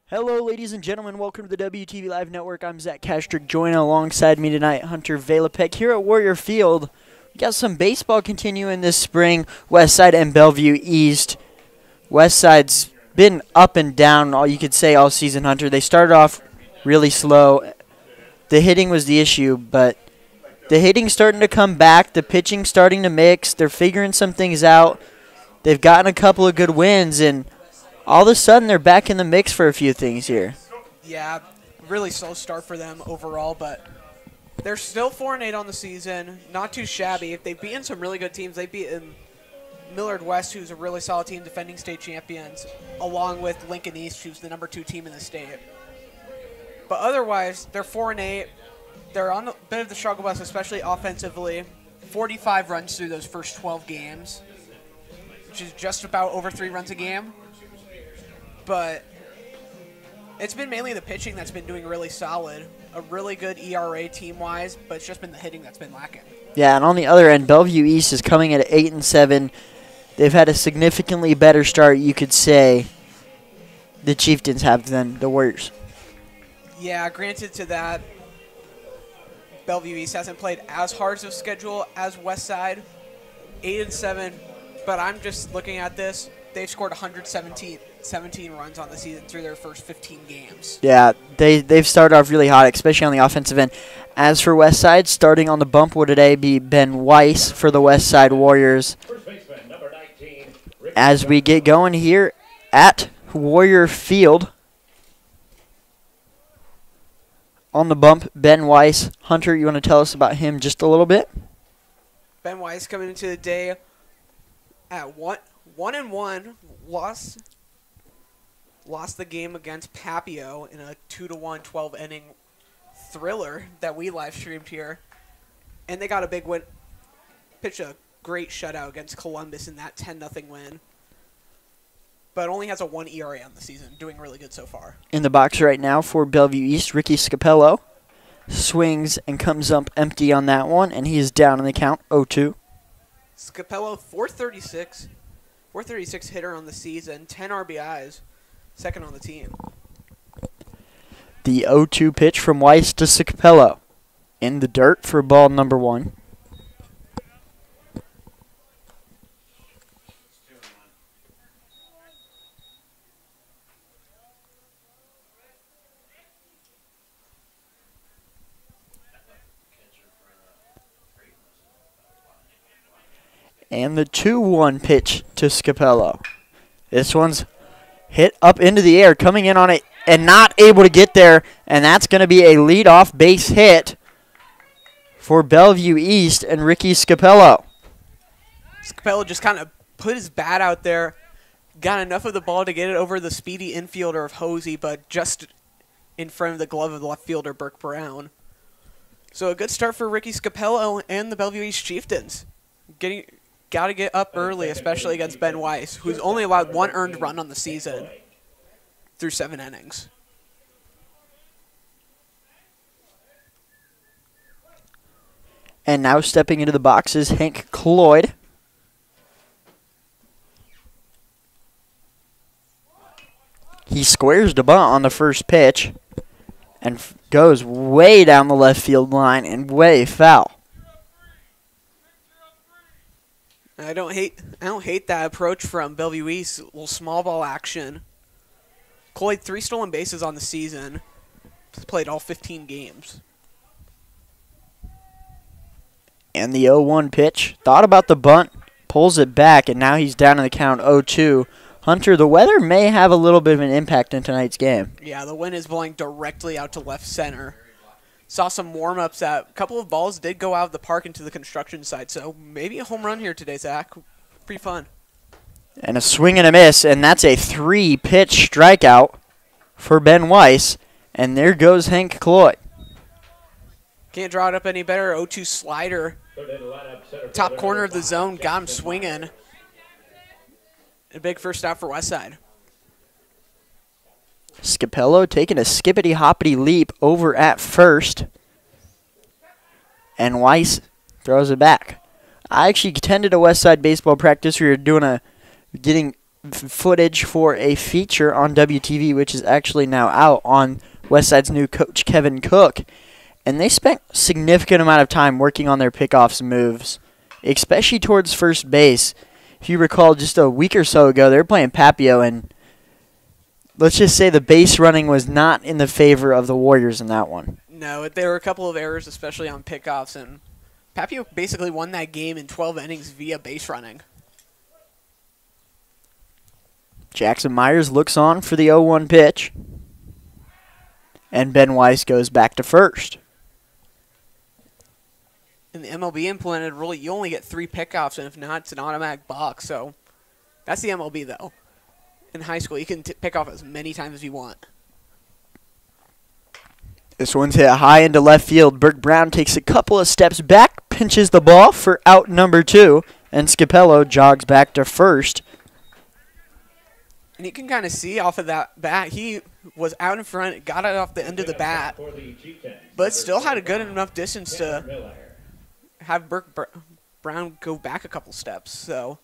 Hello, ladies and gentlemen. Welcome to the WTV Live Network. I'm Zach Kastrick. Joining alongside me tonight, Hunter Valapek here at Warrior Field. We got some baseball continuing this spring. Westside and Bellevue East. Westside's been up and down, all you could say, all season, Hunter. They started off really slow. The hitting was the issue, but the hitting's starting to come back. The pitching's starting to mix. They're figuring some things out. They've gotten a couple of good wins, and all of a sudden, they're back in the mix for a few things here. Yeah, really slow start for them overall, but they're still 4-8 on the season. Not too shabby. If they've beaten some really good teams, they've beaten Millard West, who's a really solid team, defending state champions, along with Lincoln East, who's the #2 team in the state. But otherwise, they're 4-8. They're on a bit of the struggle bus, especially offensively. 45 runs through those first 12 games, which is just about over 3 runs a game. But it's been mainly the pitching that's been doing really solid. A really good ERA team-wise, but it's just been the hitting that's been lacking. Yeah, and on the other end, Bellevue East is coming at 8-7. They've had a significantly better start, you could say, the Chieftains have than the Warriors. Yeah, granted to that, Bellevue East hasn't played as hard of a schedule as Westside. 8-7, but I'm just looking at this. They've scored 117 runs on the season through their first 15 games. Yeah, they've started off really hot, especially on the offensive end. As for Westside, starting on the bump will today be Ben Weiss for the Westside Warriors. As we get going here at Warrior Field, on the bump, Ben Weiss. Hunter, you want to tell us about him just a little bit? Ben Weiss coming into the day at 1-1, lost the game against Papio in a 2-1 12-inning thriller that we live streamed here, and they got a big win. Pitched a great shutout against Columbus in that 10-0 win, but only has a 1 ERA on the season, doing really good so far. In the box right now for Bellevue East, Ricky Scapello swings and comes up empty on that one, and he is down in the count, 0-2. Scapello, 436 hitter on the season, 10 RBIs, second on the team. The 0-2 pitch from Weiss to Scapello. In the dirt for ball number 1. And the 2-1 pitch to Scapello. This one's hit up into the air, coming in on it and not able to get there, and that's going to be a leadoff base hit for Bellevue East and Ricky Scapello. Scapello just kind of put his bat out there, got enough of the ball to get it over the speedy infielder of Hosey, but just in front of the glove of the left fielder, Burke Brown. So a good start for Ricky Scapello and the Bellevue East Chieftains. Got to get up early, especially against Ben Weiss, who's only allowed 1 earned run on the season through 7 innings. And now stepping into the box is Hank Cloyd. He squares the bunt on the first pitch and goes way down the left field line and way foul. I don't hate that approach from Bellevue East. A little small ball action. Cloyd 3 stolen bases on the season. He's played all 15 games. And the 0-1 pitch. Thought about the bunt, pulls it back, and now he's down in the count 0-2. Hunter, the weather may have a little bit of an impact in tonight's game. Yeah, the wind is blowing directly out to left center. Saw some warm-ups. A couple of balls did go out of the park into the construction site, so maybe a home run here today, Zach. Pretty fun. And a swing and a miss, and that's a 3-pitch strikeout for Ben Weiss. And there goes Hank Cloyd. Can't draw it up any better. 0-2 slider. Top corner of the zone, got him swinging. A big first out for Westside. Scapello taking a skippity-hoppity leap over at first. And Weiss throws it back. I actually attended a Westside baseball practice. We were getting footage for a feature on WTV, which is actually now out on Westside's new coach, Kevin Cook. And they spent a significant amount of time working on their pickoffs moves, especially towards first base. If you recall, just a week or so ago, they were playing Papio, and let's just say the base running was not in the favor of the Warriors in that one. No, there were a couple of errors, especially on pickoffs, and Papio basically won that game in 12 innings via base running. Jackson Myers looks on for the 0-1 pitch, and Ben Weiss goes back to first. In the MLB implemented rule, you only get 3 pickoffs, and if not, it's an automatic balk. So that's the MLB, though. In high school, you can pick off as many times as you want. This one's hit high into left field. Burke Brown takes a couple of steps back, pinches the ball for out number 2, and Scapello jogs back to first. And you can kind of see off of that bat, he was out in front, got it off the end of the bat, but still had a good enough distance to have Burke Brown go back a couple steps. So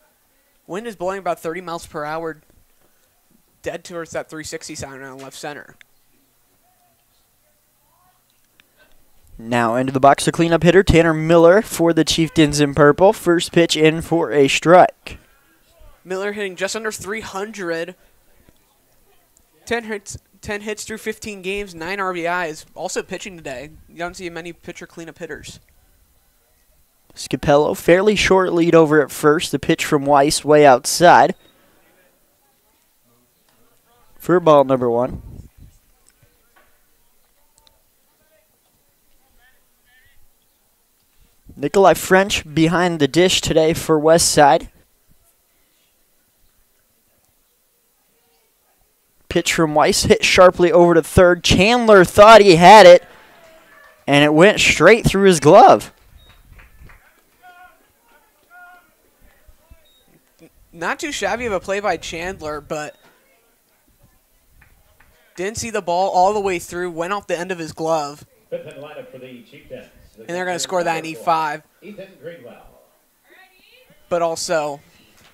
wind is blowing about 30 miles per hour, dead towards that 360 sign around left center. Now into the box, the cleanup hitter, Tanner Miller for the Chieftains in purple. First pitch in for a strike. Miller hitting just under 300. 10 hits through 15 games, 9 RBIs. Also pitching today. You don't see many pitcher cleanup hitters. Scapello, fairly short lead over at first. The pitch from Weiss way outside. For ball number 1. Nikolai French behind the dish today for Westside. Pitch from Weiss hit sharply over to third. Chandler thought he had it, and it went straight through his glove. Not too shabby of a play by Chandler, but didn't see the ball all the way through, went off the end of his glove. And they're going to score that in E5. But also,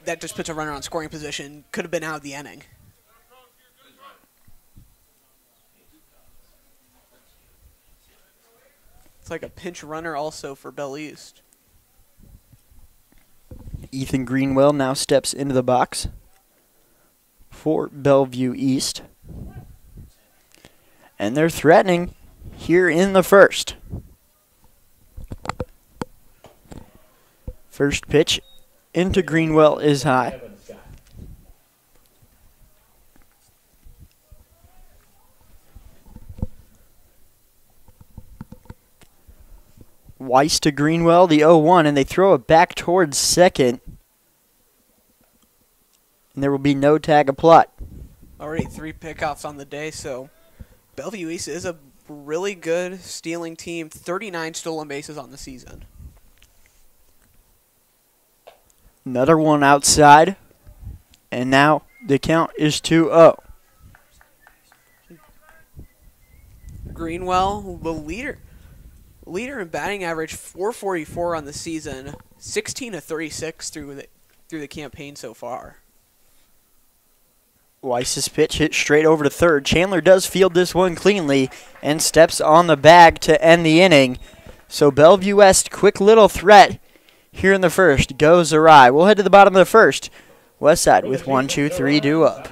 that just puts a runner on scoring position. Could have been out of the inning. It's like a pinch runner also for Bell East. Ethan Greenwell now steps into the box for Bellevue East. And they're threatening here in the first. First pitch into Greenwell is high. Weiss to Greenwell, the 0-1, and they throw it back towards second. And there will be no tag applied. Already 3 pickoffs on the day, so Bellevue East is a really good stealing team. 39 stolen bases on the season. Another one outside, and now the count is 2-0. Greenwell, the leader in batting average, 444 on the season, 16 of 36 through the campaign so far. Weiss's pitch hit straight over to third. Chandler does field this one cleanly and steps on the bag to end the inning. So Bellevue West, quick little threat here in the first, goes awry. We'll head to the bottom of the first. Westside with 1-2-3 due up.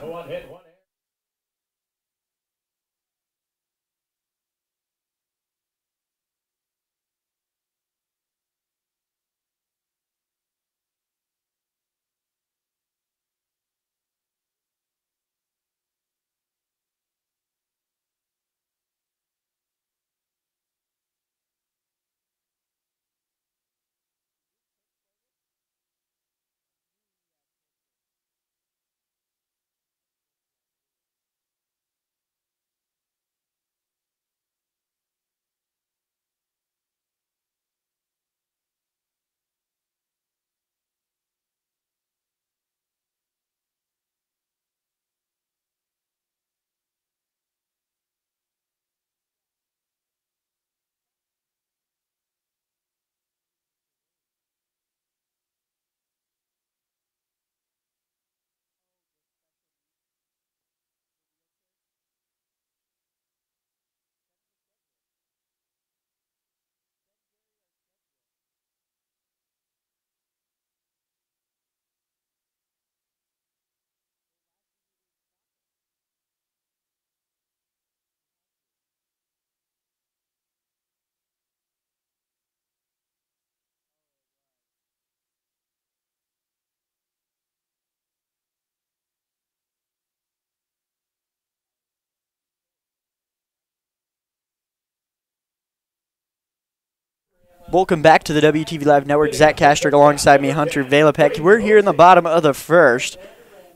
Welcome back to the WTV Live Network. Zach Castrick alongside me, Hunter Valapek. We're here in the bottom of the first.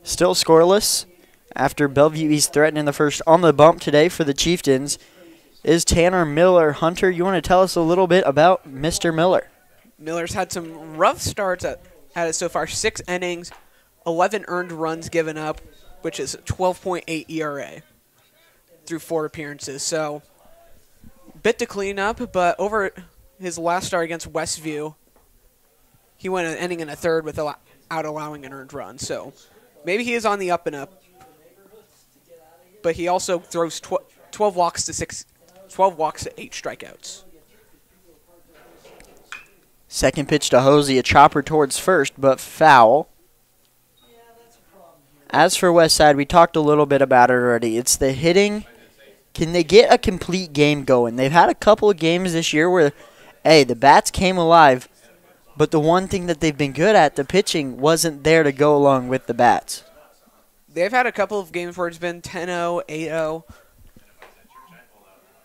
Still scoreless after Bellevue East threatening the first. On the bump today for the Chieftains is Tanner Miller. Hunter, you want to tell us a little bit about Mr. Miller? Miller's had some rough starts at it so far. 6 innings, 11 earned runs given up, which is 12.8 ERA through 4 appearances. So, bit to clean up, but over his last start against Westview, he went an inning and a third without allowing an earned run. So, maybe he is on the up and up. But he also throws 12 walks to 8 strikeouts. Second pitch to Hosey, a chopper towards first, but foul. As for Westside, we talked a little bit about it already. It's the hitting. Can they get a complete game going? They've had a couple of games this year where, hey, the bats came alive, but the one thing that they've been good at, the pitching, wasn't there to go along with the bats. They've had a couple of games where it's been 10-0, 8-0,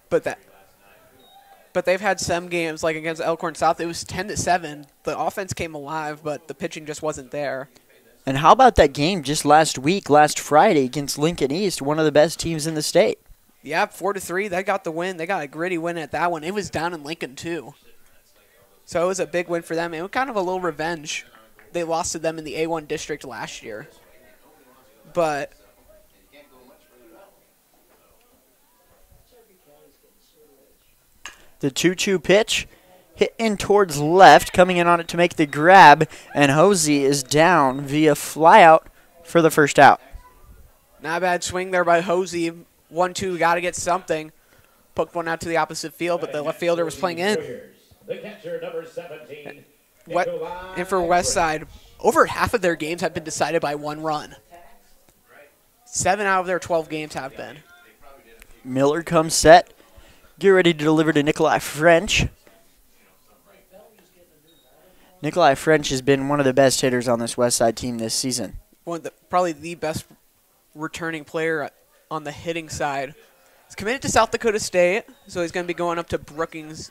but they've had some games, like against Elkhorn South, it was 10-7. The offense came alive, but the pitching just wasn't there. And how about that game just last Friday against Lincoln East, one of the best teams in the state? Yeah, 4-3. They got the win. They got a gritty win at that one. It was down in Lincoln, too. So it was a big win for them. It was kind of a little revenge. They lost to them in the A1 district last year. But the 2-2 pitch hit in towards left, coming in on it to make the grab, and Hosey is down via flyout for the first out. Not a bad swing there by Hosey. 1-2, got to get something. Poked one out to the opposite field, but the left fielder was playing in. The catcher, number 17. And for Westside, over half of their games have been decided by 1 run. 7 out of their 12 games have been. Miller comes set. Get ready to deliver to Nikolai French. Nikolai French has been one of the best hitters on this Westside team this season. Probably the best returning player on the hitting side. He's committed to South Dakota State, so he's going to be going up to Brookings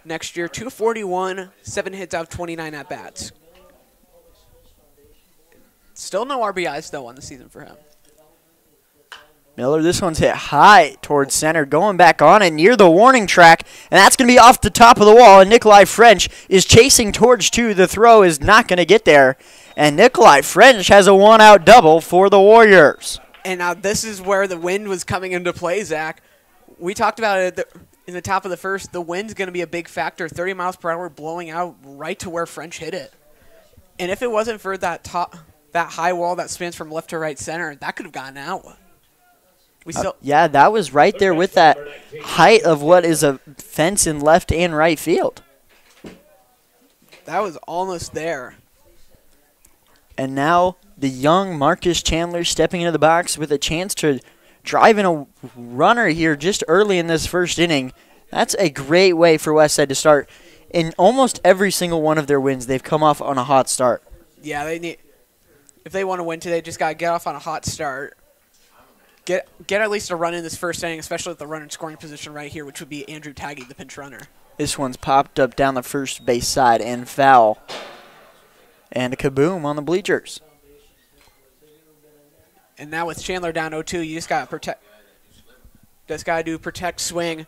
next year. 241, 7 hits out of 29 at-bats. Still no RBIs, though, on the season for him. Miller, this one's hit high towards center, going back on it near the warning track, and that's going to be off the top of the wall, and Nikolai French is chasing towards 2. The throw is not going to get there, and Nikolai French has a one-out double for the Warriors. And now this is where the wind was coming into play, Zach. We talked about it in the top of the first. The wind's going to be a big factor, 30 miles per hour blowing out right to where French hit it. And if it wasn't for that high wall that spins from left to right center, that could have gotten out. Yeah, that was right there with that height of what is a fence in left and right field. That was almost there. And now the young Marcus Chandler stepping into the box with a chance to drive in a runner here just early in this first inning. That's a great way for Westside to start. In almost every single one of their wins, they've come off on a hot start. Yeah, if they want to win today, just got to get off on a hot start. Get at least a run in this first inning, especially with the runner in scoring position right here, which would be Andrew Taggy, the pinch runner. This one's popped up down the first base side and foul. And a kaboom on the bleachers. And now with Chandler down 0-2, you just got to protect. Just got to do protect, swing,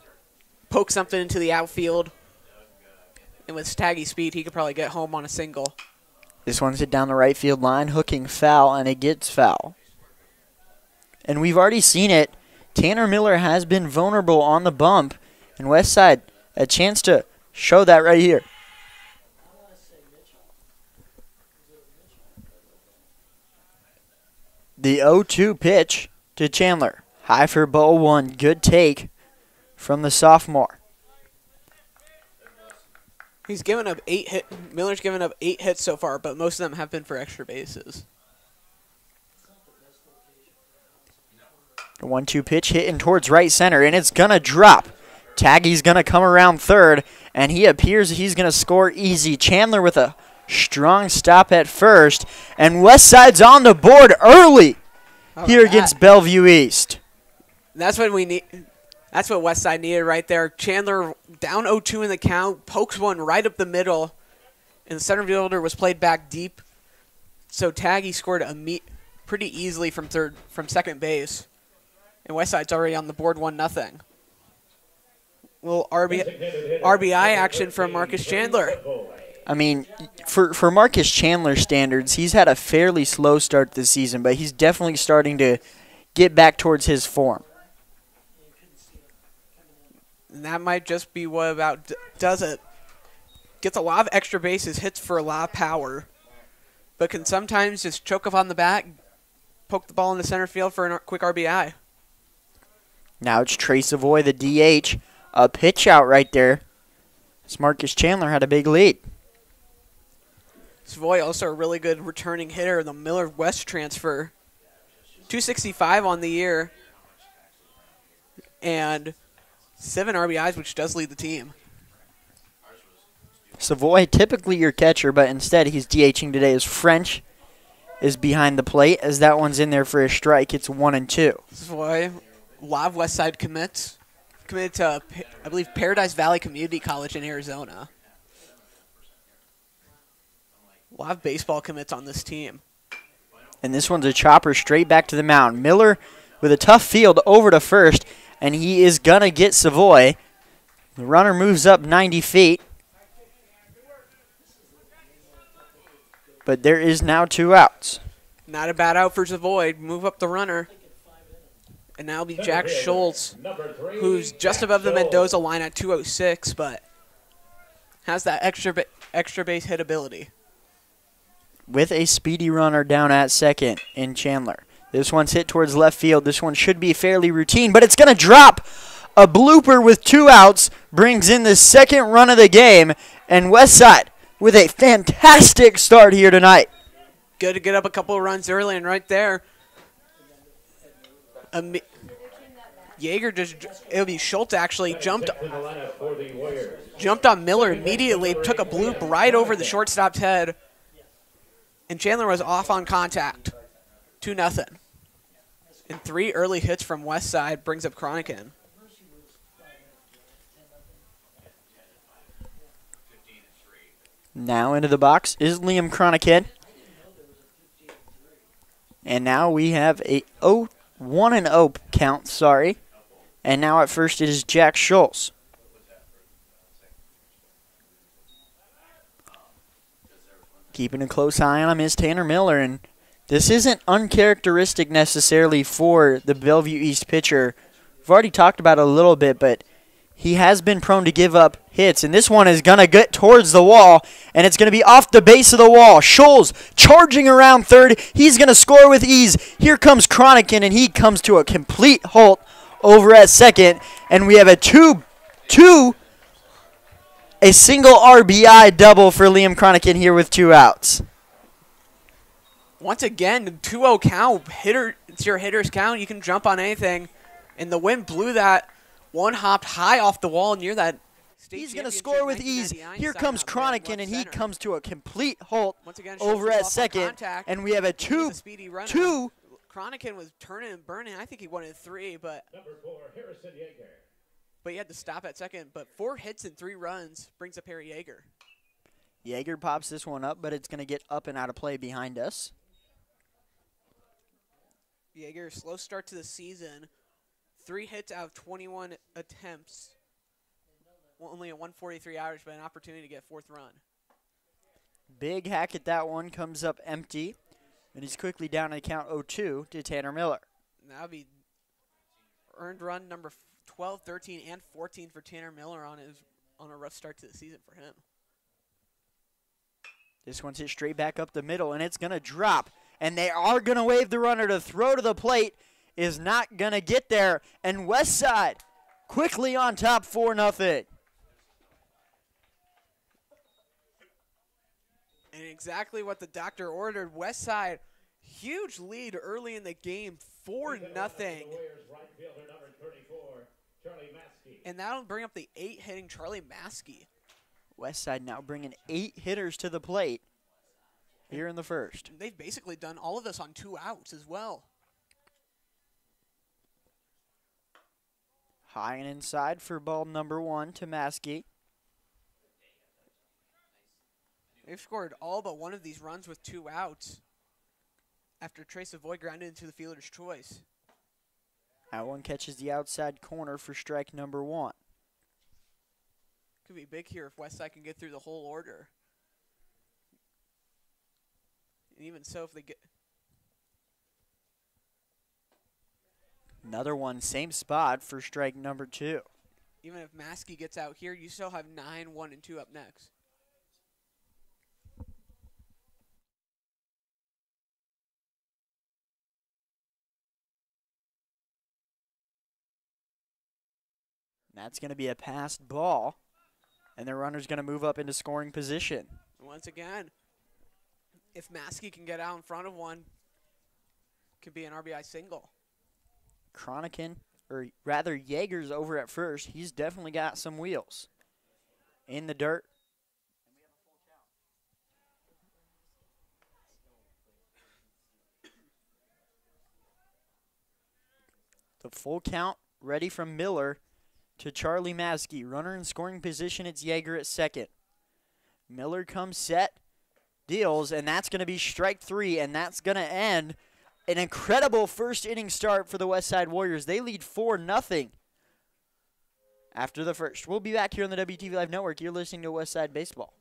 poke something into the outfield. And with Taggy's speed, he could probably get home on a single. This one's hit down the right field line, hooking foul, and it gets foul. And we've already seen it. Tanner Miller has been vulnerable on the bump. And Westside, a chance to show that right here. The 0-2 pitch to Chandler. High for ball 1. Good take from the sophomore. He's given up 8 hits. Miller's given up 8 hits so far, but most of them have been for extra bases. The 1-2 pitch hitting towards right center, and it's going to drop. Taggy's going to come around third, and he appears he's going to score easy. Chandler with a strong stop at first, and Westside's on the board early here against Bellevue East. That's what we need. That's what Westside needed right there. Chandler down 0-2 in the count, pokes one right up the middle, and the center fielder was played back deep. So Taggy scored pretty easily from second base. And Westside's already on the board 1-0. Little RBI action from Marcus Chandler. I mean, for Marcus Chandler standards, he's had a fairly slow start this season, but he's definitely starting to get back towards his form. And that might just be what about does it. Gets a lot of extra bases, hits for a lot of power, but can sometimes just choke up on the bat, poke the ball in the center field for a quick RBI. Now it's Trey Savoy, the DH. A pitch out right there. As Marcus Chandler had a big lead. Savoy also a really good returning hitter in the Miller West transfer. 265 on the year. And 7 RBIs, which does lead the team. Savoy, typically your catcher, but instead he's DHing today as French is behind the plate as that one's in there for a strike. It's 1-2. Savoy, a lot of Westside commits. Committed to, I believe, Paradise Valley Community College in Arizona. A lot of baseball commits on this team. And this one's a chopper straight back to the mound. Miller with a tough field over to first, and he is going to get Savoy. The runner moves up 90 feet. But there is now 2 outs. Not a bad out for Savoy. Move up the runner. And now it'll be Jack Schultz, who's just above the Mendoza line at 206, but has that extra base hit ability. With a speedy runner down at second in Chandler. This one's hit towards left field. This one should be fairly routine, but it's going to drop. A blooper with 2 outs brings in the second run of the game, and Westside with a fantastic start here tonight. Good to get up a couple of runs early, and right there, Yeager it'll be Schultz actually jumped on Miller immediately, took a bloop right over the shortstop's head, and Chandler was off on contact. 2-0. And 3 early hits from Westside brings up Cronican. Now into the box is Liam Cronican. And now we have a 1-0 count, sorry. And now at first it is Jack Schultz. Keeping a close eye on him is Tanner Miller. And this isn't uncharacteristic necessarily for the Bellevue East pitcher. We've already talked about it a little bit, but he has been prone to give up hits. And this one is going to get towards the wall, and it's going to be off the base of the wall. Schultz charging around third. He's going to score with ease. Here comes Cronican, and he comes to a complete halt over at second. And we have a single RBI double for Liam Cronican here with 2 outs. Once again, 2-0 count. It's your hitter's count. You can jump on anything. And the wind blew that one hopped high off the wall near that. He's going to score with ease. Here comes Cronican, and he comes to a complete halt over at second. And we have a 2-2. Cronican was turning and burning. I think he wanted 3, but he had to stop at second. But 4 hits and 3 runs brings up Harry Yeager. Yeager pops this one up, but it's going to get up and out of play behind us. Yeager, slow start to the season. 3 hits out of 21 attempts. Only a 143 average, but an opportunity to get 4th run. Big hack at that one, comes up empty. And he's quickly down to count 0-2 to Tanner Miller. That would be earned run number 12, 13, and 14 for Tanner Miller on a rough start to the season for him. This one's hit straight back up the middle, and it's going to drop. And they are going to wave the runner to throw to the plate. Is not going to get there. And Westside quickly on top 4-0. And exactly what the doctor ordered. Westside, huge lead early in the game, 4-0. And that'll bring up the 8-hitting Charlie Maskey. Westside now bringing 8 hitters to the plate here in the first. They've basically done all of this on 2 outs as well. High and inside for ball number 1 to Maskey. They've scored all but one of these runs with 2 outs after Trace Savoy grounded into the fielder's choice. That one catches the outside corner for strike number 1. Could be big here if Westside can get through the whole order. And even so, if they get... Another one, same spot for strike number 2. Even if Maskey gets out here, you still have 9, 1, and 2 up next. That's going to be a passed ball, and the runner's going to move up into scoring position. Once again, if Maskey can get out in front of one, could be an RBI single. Cronican, or rather Yeager's over at first. He's definitely got some wheels. In the dirt. The full count ready from Miller to Charlie Maskey. Runner in scoring position, it's Yeager at second. Miller comes set, deals, and that's going to be strike 3, and that's going to end an incredible first inning start for the Westside Warriors. They lead 4-0 after the first. We'll be back here on the WTV Live Network. You're listening to Westside Baseball.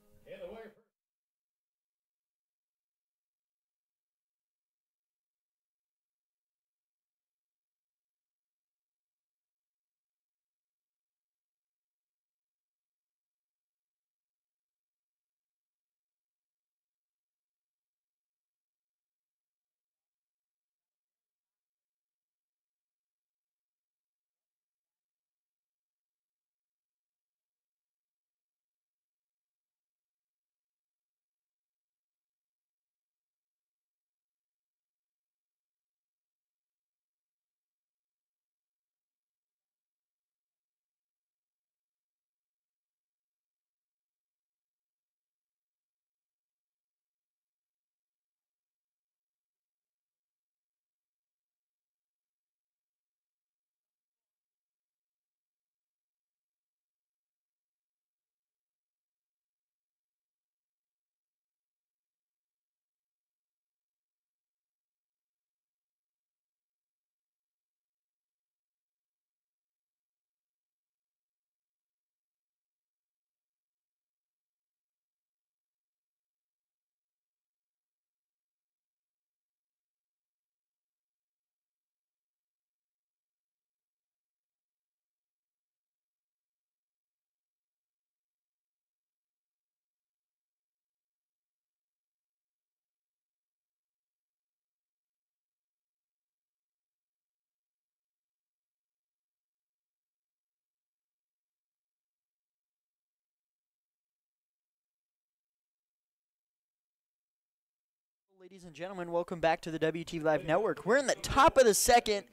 Ladies and gentlemen, welcome back to the WTV Live Network. We're in the top of the second,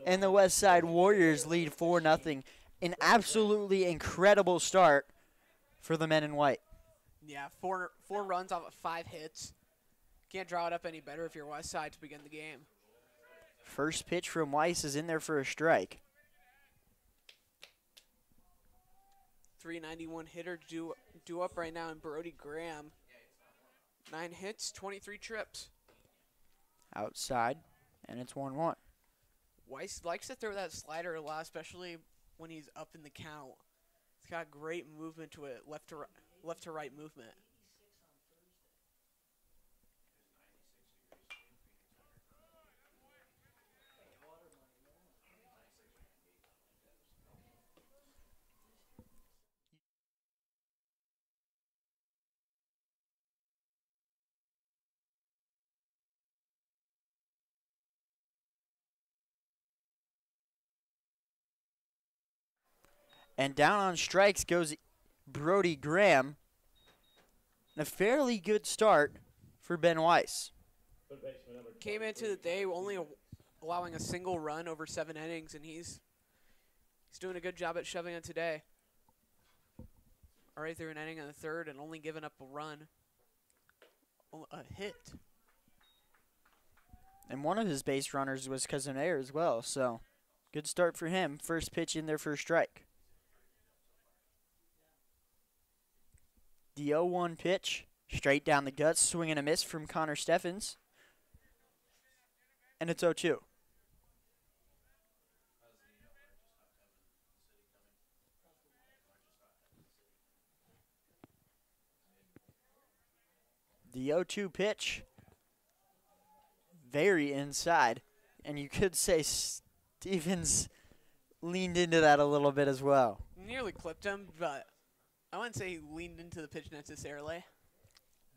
and the Westside Warriors lead 4-0. An absolutely incredible start for the men in white. Yeah, four runs off of 5 hits. Can't draw it up any better if you're Westside to begin the game. First pitch from Weiss is in there for a strike. .391 hitter due up right now in Brody Graham. 9 hits, 23 trips. Outside, and it's 1-1. Weiss likes to throw that slider a lot, especially when he's up in the count. It's got great movement to it, left to right movement. And down on strikes goes Brody Graham. A fairly good start for Ben Weiss. Came into the day only allowing a single run over 7 innings, and he's doing a good job at shoving it today. All right through an inning in the third and only giving up a run. A hit. And one of his base runners was Casanare as well, so Good start for him. First pitch in their first strike. The 0-1 pitch. Straight down the guts. Swing and a miss from Connor Steffens. And it's 0-2. The 0-2 pitch. Very inside. And you could say Stevens leaned into that a little bit as well. Nearly clipped him, but I wouldn't say he leaned into the pitch necessarily.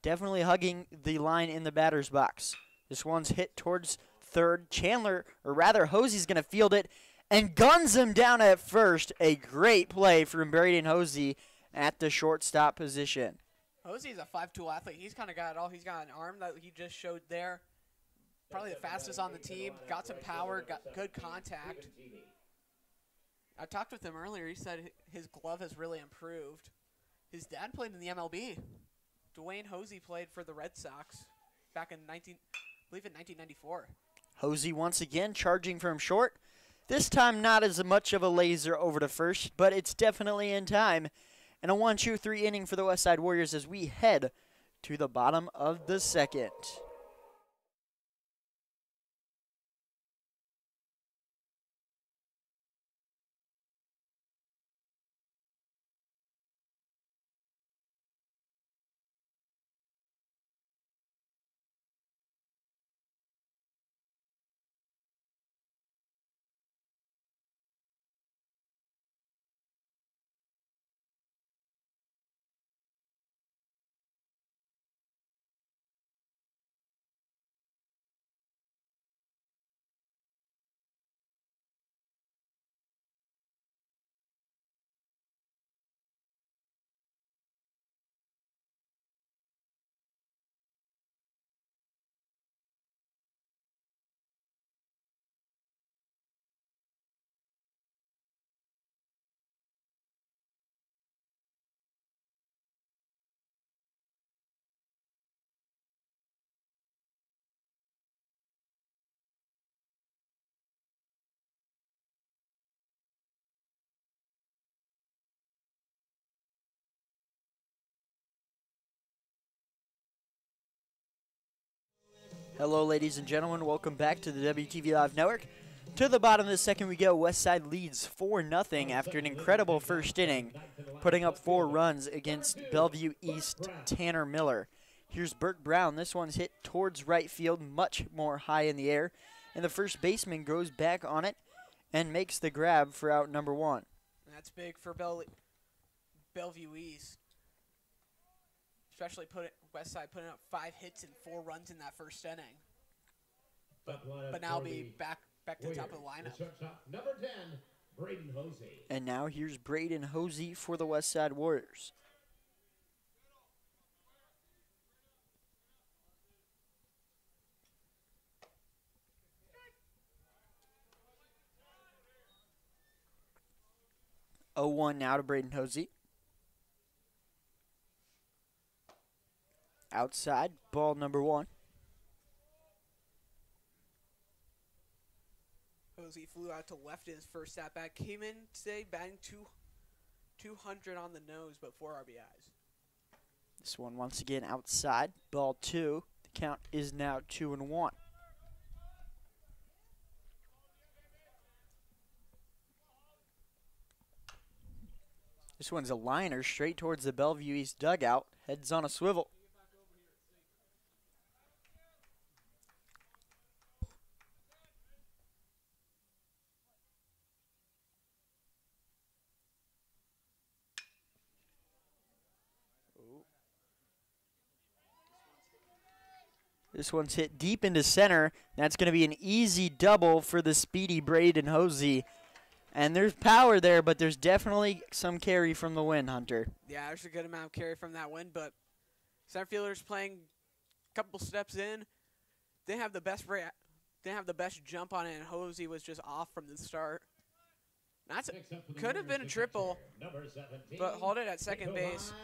Definitely hugging the line in the batter's box. This one's hit towards third. Chandler, or rather Hosey's going to field it and guns him down at first. A great play from Braden Hosey at the shortstop position. Hosey's a 5-tool athlete. He's kind of got it all. He's got an arm that he just showed there. Probably the fastest on the team. Got some power, got good contact. I talked with him earlier. He said his glove has really improved. His dad played in the MLB. Dwayne Hosey played for the Red Sox back in 1994. Hosey once again charging from short. This time not as much of a laser over to first, but it's definitely in time. And a 1-2-3 inning for the Westside Warriors as we head to the bottom of the second. Hello, ladies and gentlemen. Welcome back to the WTV Live Network. To the bottom of the second we go. Westside leads 4-0 after an incredible first inning, putting up 4 runs against Bellevue East Tanner Miller. Here's Burke Brown. This one's hit towards right field, much more high in the air, and the first baseman goes back on it and makes the grab for out number 1. That's big for Bellevue East. Especially Westside putting up 5 hits and 4 runs in that first inning. But now be back to the top of the lineup. Number 10, Braden Hosey. And now here's Braden Hosey for the Westside Warriors. Oh, 0-1 now to Braden Hosey. Outside, ball number 1. Hosey flew out to left in his first at-bat. Came in today batting 200 on the nose, but 4 RBIs. This one once again outside, ball 2. The count is now 2-1. This one's a liner straight towards the Bellevue East dugout. Heads on a swivel. This one's hit deep into center. That's going to be an easy double for the speedy Braden Hosey. And there's power there, but there's definitely some carry from the wind, Hunter. Yeah, there's a good amount of carry from that wind, but center fielders playing a couple steps in. Didn't have the best jump on it, and Hosey was just off from the start. Could have been a triple, but hold it at second base.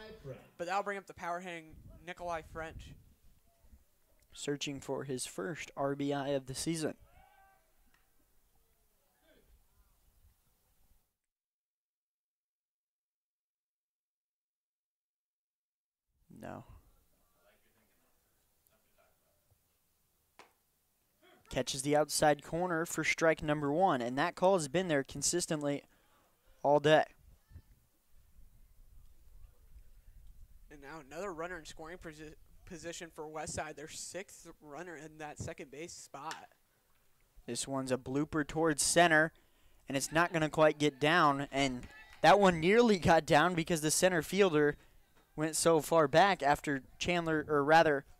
But that'll bring up the power hitting Nikolai French. Searching for his first RBI of the season. No. Catches the outside corner for strike number 1, and that call has been there consistently all day. And now another runner in scoring position for Westside. Their 6th runner in that second base spot. This one's a blooper towards center, and it's not going to quite get down. And that one nearly got down because the center fielder went so far back after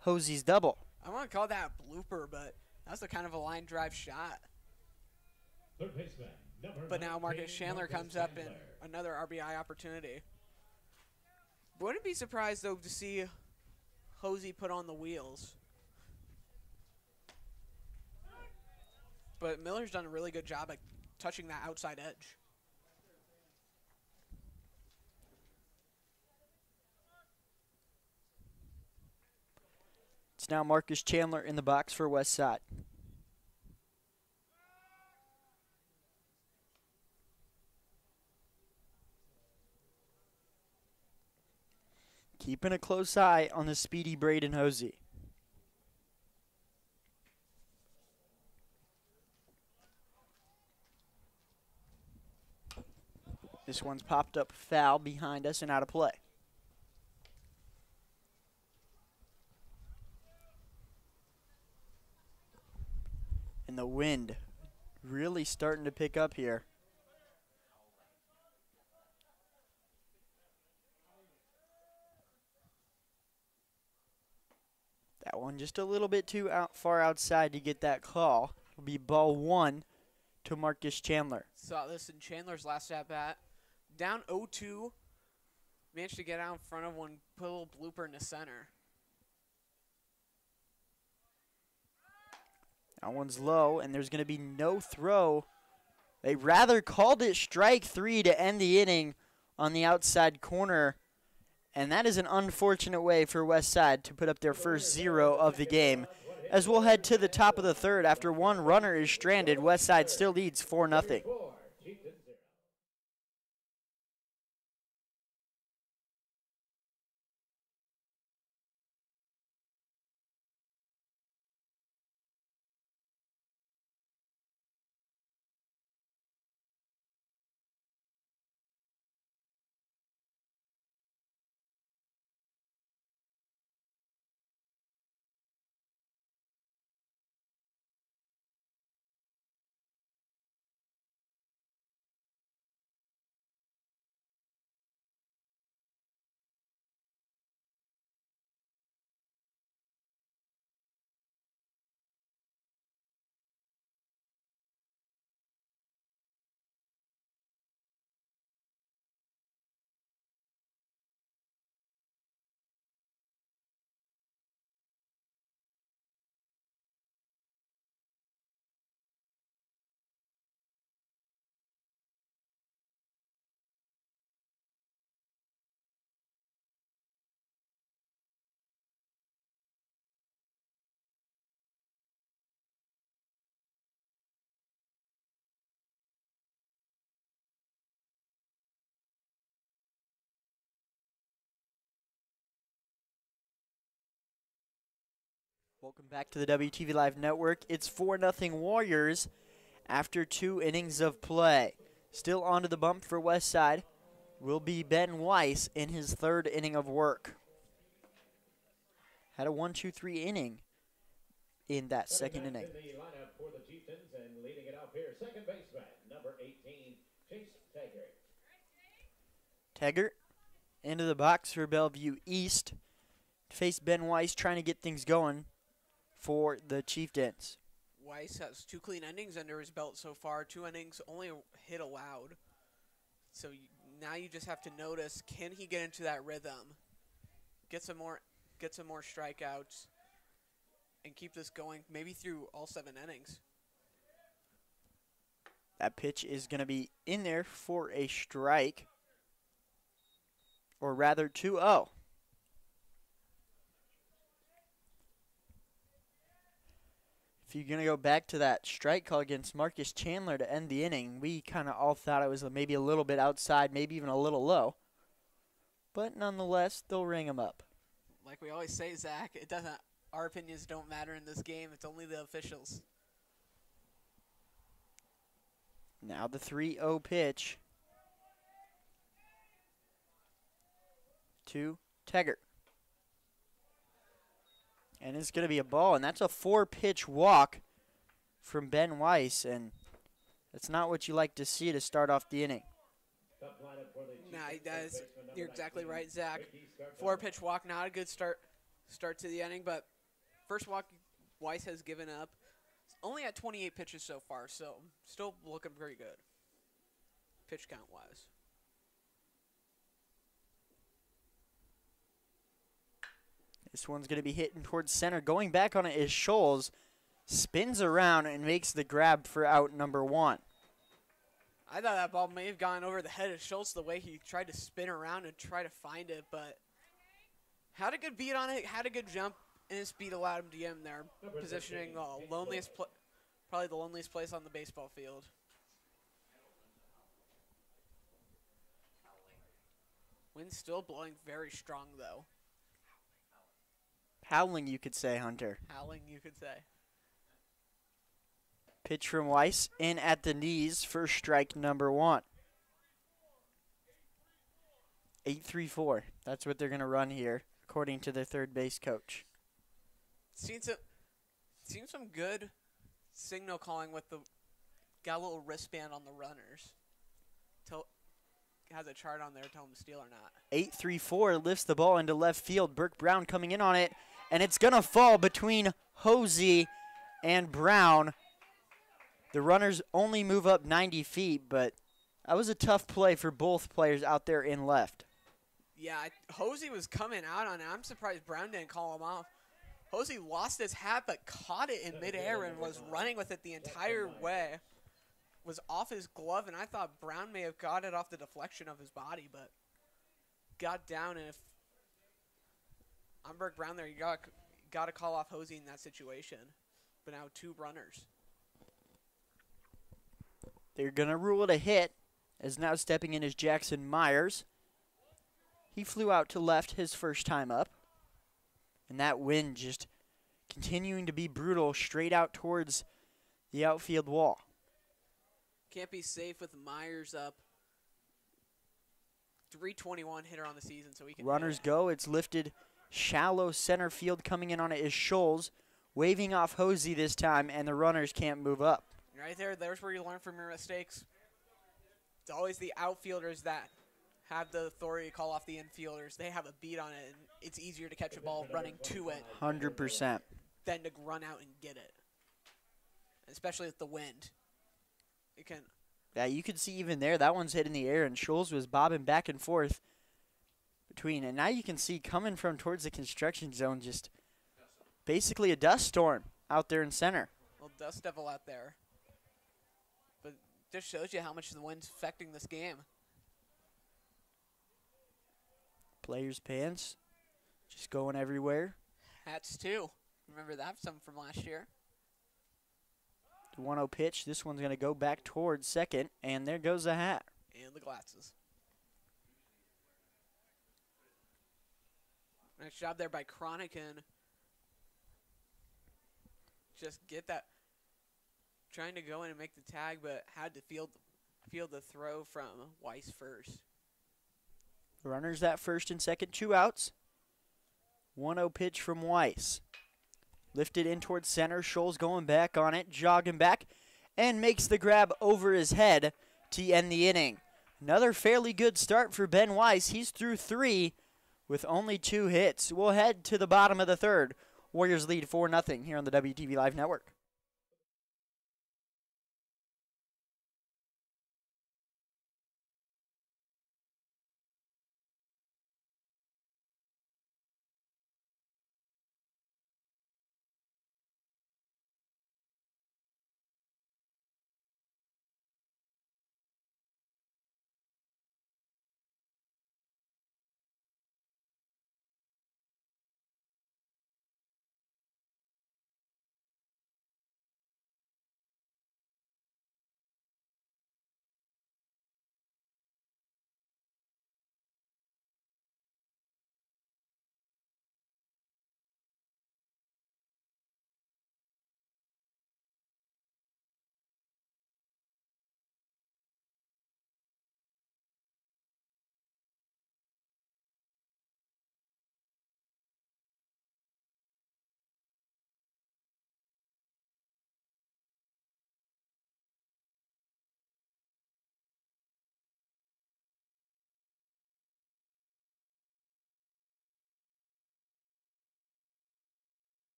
Hosey's double. I want to call that a blooper, but that's the kind of a line drive shot. Third baseman, But now Marcus Chandler comes up in another RBI opportunity. Wouldn't be surprised, though, to see Hosey put on the wheels. But Miller's done a really good job at touching that outside edge. It's now Marcus Chandler in the box for Westside. Keeping a close eye on the speedy Braden Hosey. This one's popped up foul behind us and out of play. And the wind really starting to pick up here. That one just a little bit too far outside to get that call. It'll be ball 1 to Marcus Chandler. Saw this in Chandler's last at-bat. Down 0-2. Managed to get out in front of one, put a little blooper in the center. That one's low, and there's going to be no throw. They rather called it strike 3 to end the inning on the outside corner. And that is an unfortunate way for Westside to put up their first 0 of the game. As we'll head to the top of the third, after one runner is stranded, Westside still leads 4-0. Welcome back to the WTV Live Network. It's 4-0 Warriors after 2 innings of play. Still onto the bump for Westside will be Ben Weiss in his 3rd inning of work. Had a 1-2-3 inning in that second inning. In the lineup for the Chieftains and leading it up here, second baseman, number 18, Chase Taggart. Taggart into the box for Bellevue East. Face Ben Weiss trying to get things going for the Chieftains. Weiss has 2 clean innings under his belt so far. 2 innings, only a hit allowed. So now you just have to notice, can he get into that rhythm? Get some more strikeouts and keep this going maybe through all 7 innings. That pitch is going to be in there for a strike, or rather 2-0. If you're going to go back to that strike call against Marcus Chandler to end the inning, we kind of all thought it was maybe a little bit outside, maybe even a little low. But nonetheless, they'll ring him up. Like we always say, Zach, it doesn't. Our opinions don't matter in this game. It's only the officials. Now the 3-0 pitch to Taggart. And it's going to be a ball, and that's a 4-pitch walk from Ben Weiss, and that's not what you like to see to start off the inning. Nah, you're exactly right, Zach. 4-pitch walk, not a good start to the inning, but first walk Weiss has given up. It's only at 28 pitches so far, so still looking pretty good, pitch count-wise. This one's going to be hitting towards center. Going back on it is Scholes. Spins around and makes the grab for out number 1. I thought that ball may have gone over the head of Schultz the way he tried to spin around and try to find it, but had a good beat on it, had a good jump, and his speed allowed him to get him there, positioning the probably the loneliest place on the baseball field. Wind's still blowing very strong, though. Howling, you could say, Hunter. Howling, you could say. Pitch from Weiss, in at the knees for strike number 1. 8-3-4. That's what they're going to run here, according to their third base coach. Seen some good signal calling with got a little wristband on the runners. Has a chart on there telling them to steal or not. 8-3-4 lifts the ball into left field. Burke Brown coming in on it, and it's going to fall between Hosey and Brown. The runners only move up 90 feet, but that was a tough play for both players out there in left. Yeah, Hosey was coming out on it. I'm surprised Brown didn't call him off. Hosey lost his hat but caught it in midair and was running with it the entire way. Was off his glove, and I thought Brown may have got it off the deflection of his body, but got down. And if I'm Burke Brown there, you got to call off Hosey in that situation. But now 2 runners. They're going to rule it a hit, as now stepping in is Jackson Myers. He flew out to left his first time up, and that wind just continuing to be brutal straight out towards the outfield wall. Can't be safe with Myers up. 321 hitter on the season, so he can. Runners go. It's lifted shallow center field. Coming in on it is Scholes, waving off Hosey this time, and the runners can't move up. Right there, there's where you learn from your mistakes. It's always the outfielders that have the authority to call off the infielders. They have a beat on it, and it's easier to catch a ball running to it 100%. than to run out and get it, especially with the wind. It can. Yeah, you can see even there, that one's hit in the air, and Scholes was bobbing back and forth between. And now you can see coming from towards the construction zone, just basically a dust storm out there in center. Well, dust devil out there. But just shows you how much the wind's affecting this game. Players' pants just going everywhere. Hats, too. Remember that some from last year. The 1-0 pitch. This one's going to go back towards second, and there goes the hat. And the glasses. Nice job there by Cronican. Just get that. Trying to go in and make the tag, but had to field the throw from Weiss first. The runners at first and second, 2 outs. 1-0 pitch from Weiss. Lifted in towards center. Scholes going back on it, jogging back, and makes the grab over his head to end the inning. Another fairly good start for Ben Weiss. He's through 3 with only 2 hits. We'll head to the bottom of the third. Warriors lead 4-0 here on the WTV Live Network.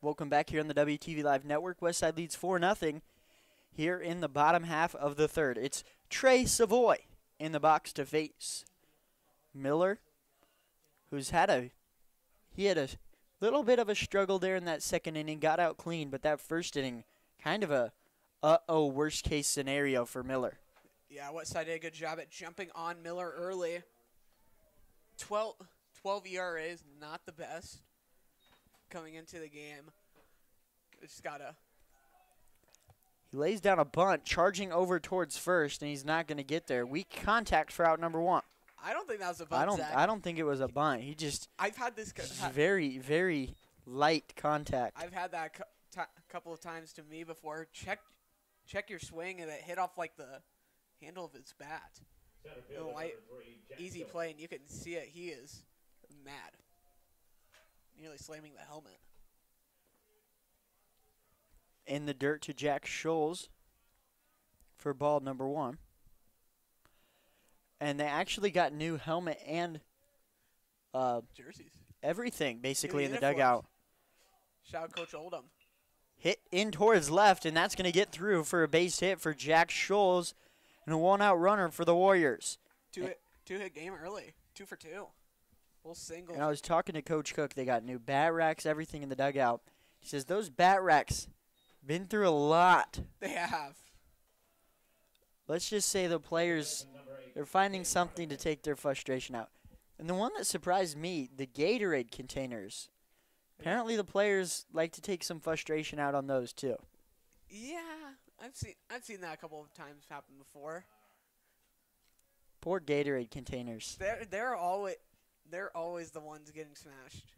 Welcome back here on the WTV Live Network. Westside leads 4-0 here in the bottom half of the third. It's Trey Savoy in the box to face Miller, who's had a little bit of a struggle there in that second inning, got out clean, but that first inning, kind of a worst case scenario for Miller. Yeah, Westside did a good job at jumping on Miller early. 12 ERA is not the best coming into the game. Just gotta. He lays down a bunt, charging over towards first, and he's not going to get there. Weak contact for out number one. I don't think that was a bunt, Zach. I don't think it was a bunt. He just. I've had this. Very, very light contact. I've had that couple of times to me before. Check your swing, and it hit off like the handle of his bat. Light, easy play, and you can see it. He is mad. Nearly slamming the helmet. In the dirt to Jack Scholes for ball number one. And they actually got new helmet and jerseys. Everything, basically, New in the uniforms. dugout. Shout out Coach Oldham. Hit in towards left, and that's going to get through for a base hit for Jack Scholes and a one-out runner for the Warriors. Two-hit game early. 2 for 2. Full single. And I was talking to Coach Cook. They got new bat racks, everything in the dugout. He says those bat racks been through a lot. They have. Let's just say the players, they're finding something to take their frustration out. And the one that surprised me, the Gatorade containers. Apparently the players like to take some frustration out on those too. Yeah, I've seen that a couple of times happen before. Poor Gatorade containers. They're always the ones getting smashed.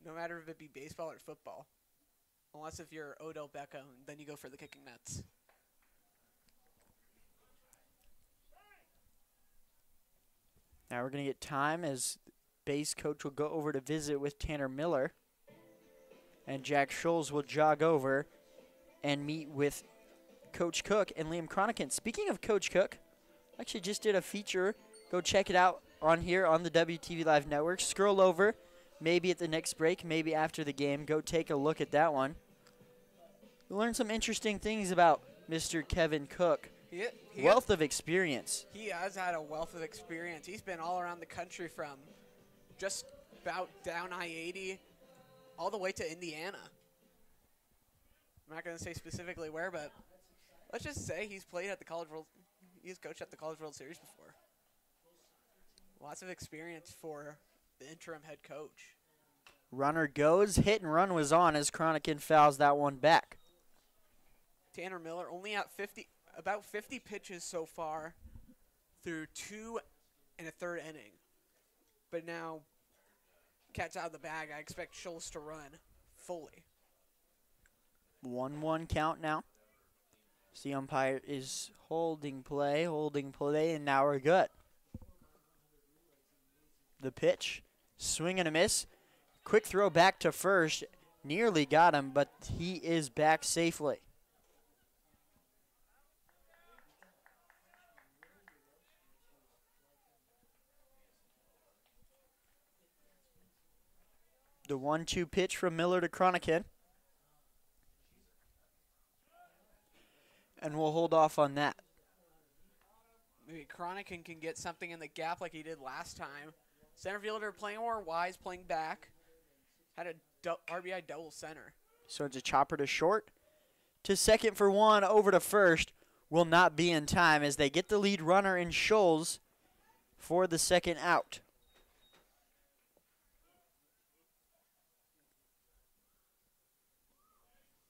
No matter if it be baseball or football. Unless if you're Odell Beckham, then you go for the kicking nets. Now we're going to get time as base coach will go over to visit with Tanner Miller. And Jack Scholes will jog over and meet with Coach Cook and Liam Cronican. Speaking of Coach Cook, I actually just did a feature. Go check it out on here on the WTV Live Network. Scroll over, maybe at the next break, maybe after the game. Go take a look at that one. You'll learn some interesting things about Mr. Kevin Cook. Wealth of experience. He has had a wealth of experience. He's been all around the country from just about down I-80 all the way to Indiana. I'm not going to say specifically where, but let's just say he's played at the College World. He's coached at the College World Series before. Lots of experience for the interim head coach. Runner goes. Hit and run was on as Cronican fouls that one back. Tanner Miller only at about 50 pitches so far through 2 1/3 inning. But now, cat's out of the bag. I expect Scholes to run fully. 1-1 count now. The umpire is holding play, and now we're good. The pitch, swing and a miss. Quick throw back to first. Nearly got him, but he is back safely. The 1-2 pitch from Miller to Cronican. And we'll hold off on that. Maybe Cronican can get something in the gap like he did last time. Center fielder playing more, Wise playing back. Had a RBI double center. So it's a chopper to short. To second for one, over to first. Will not be in time as they get the lead runner in Scholes for the second out.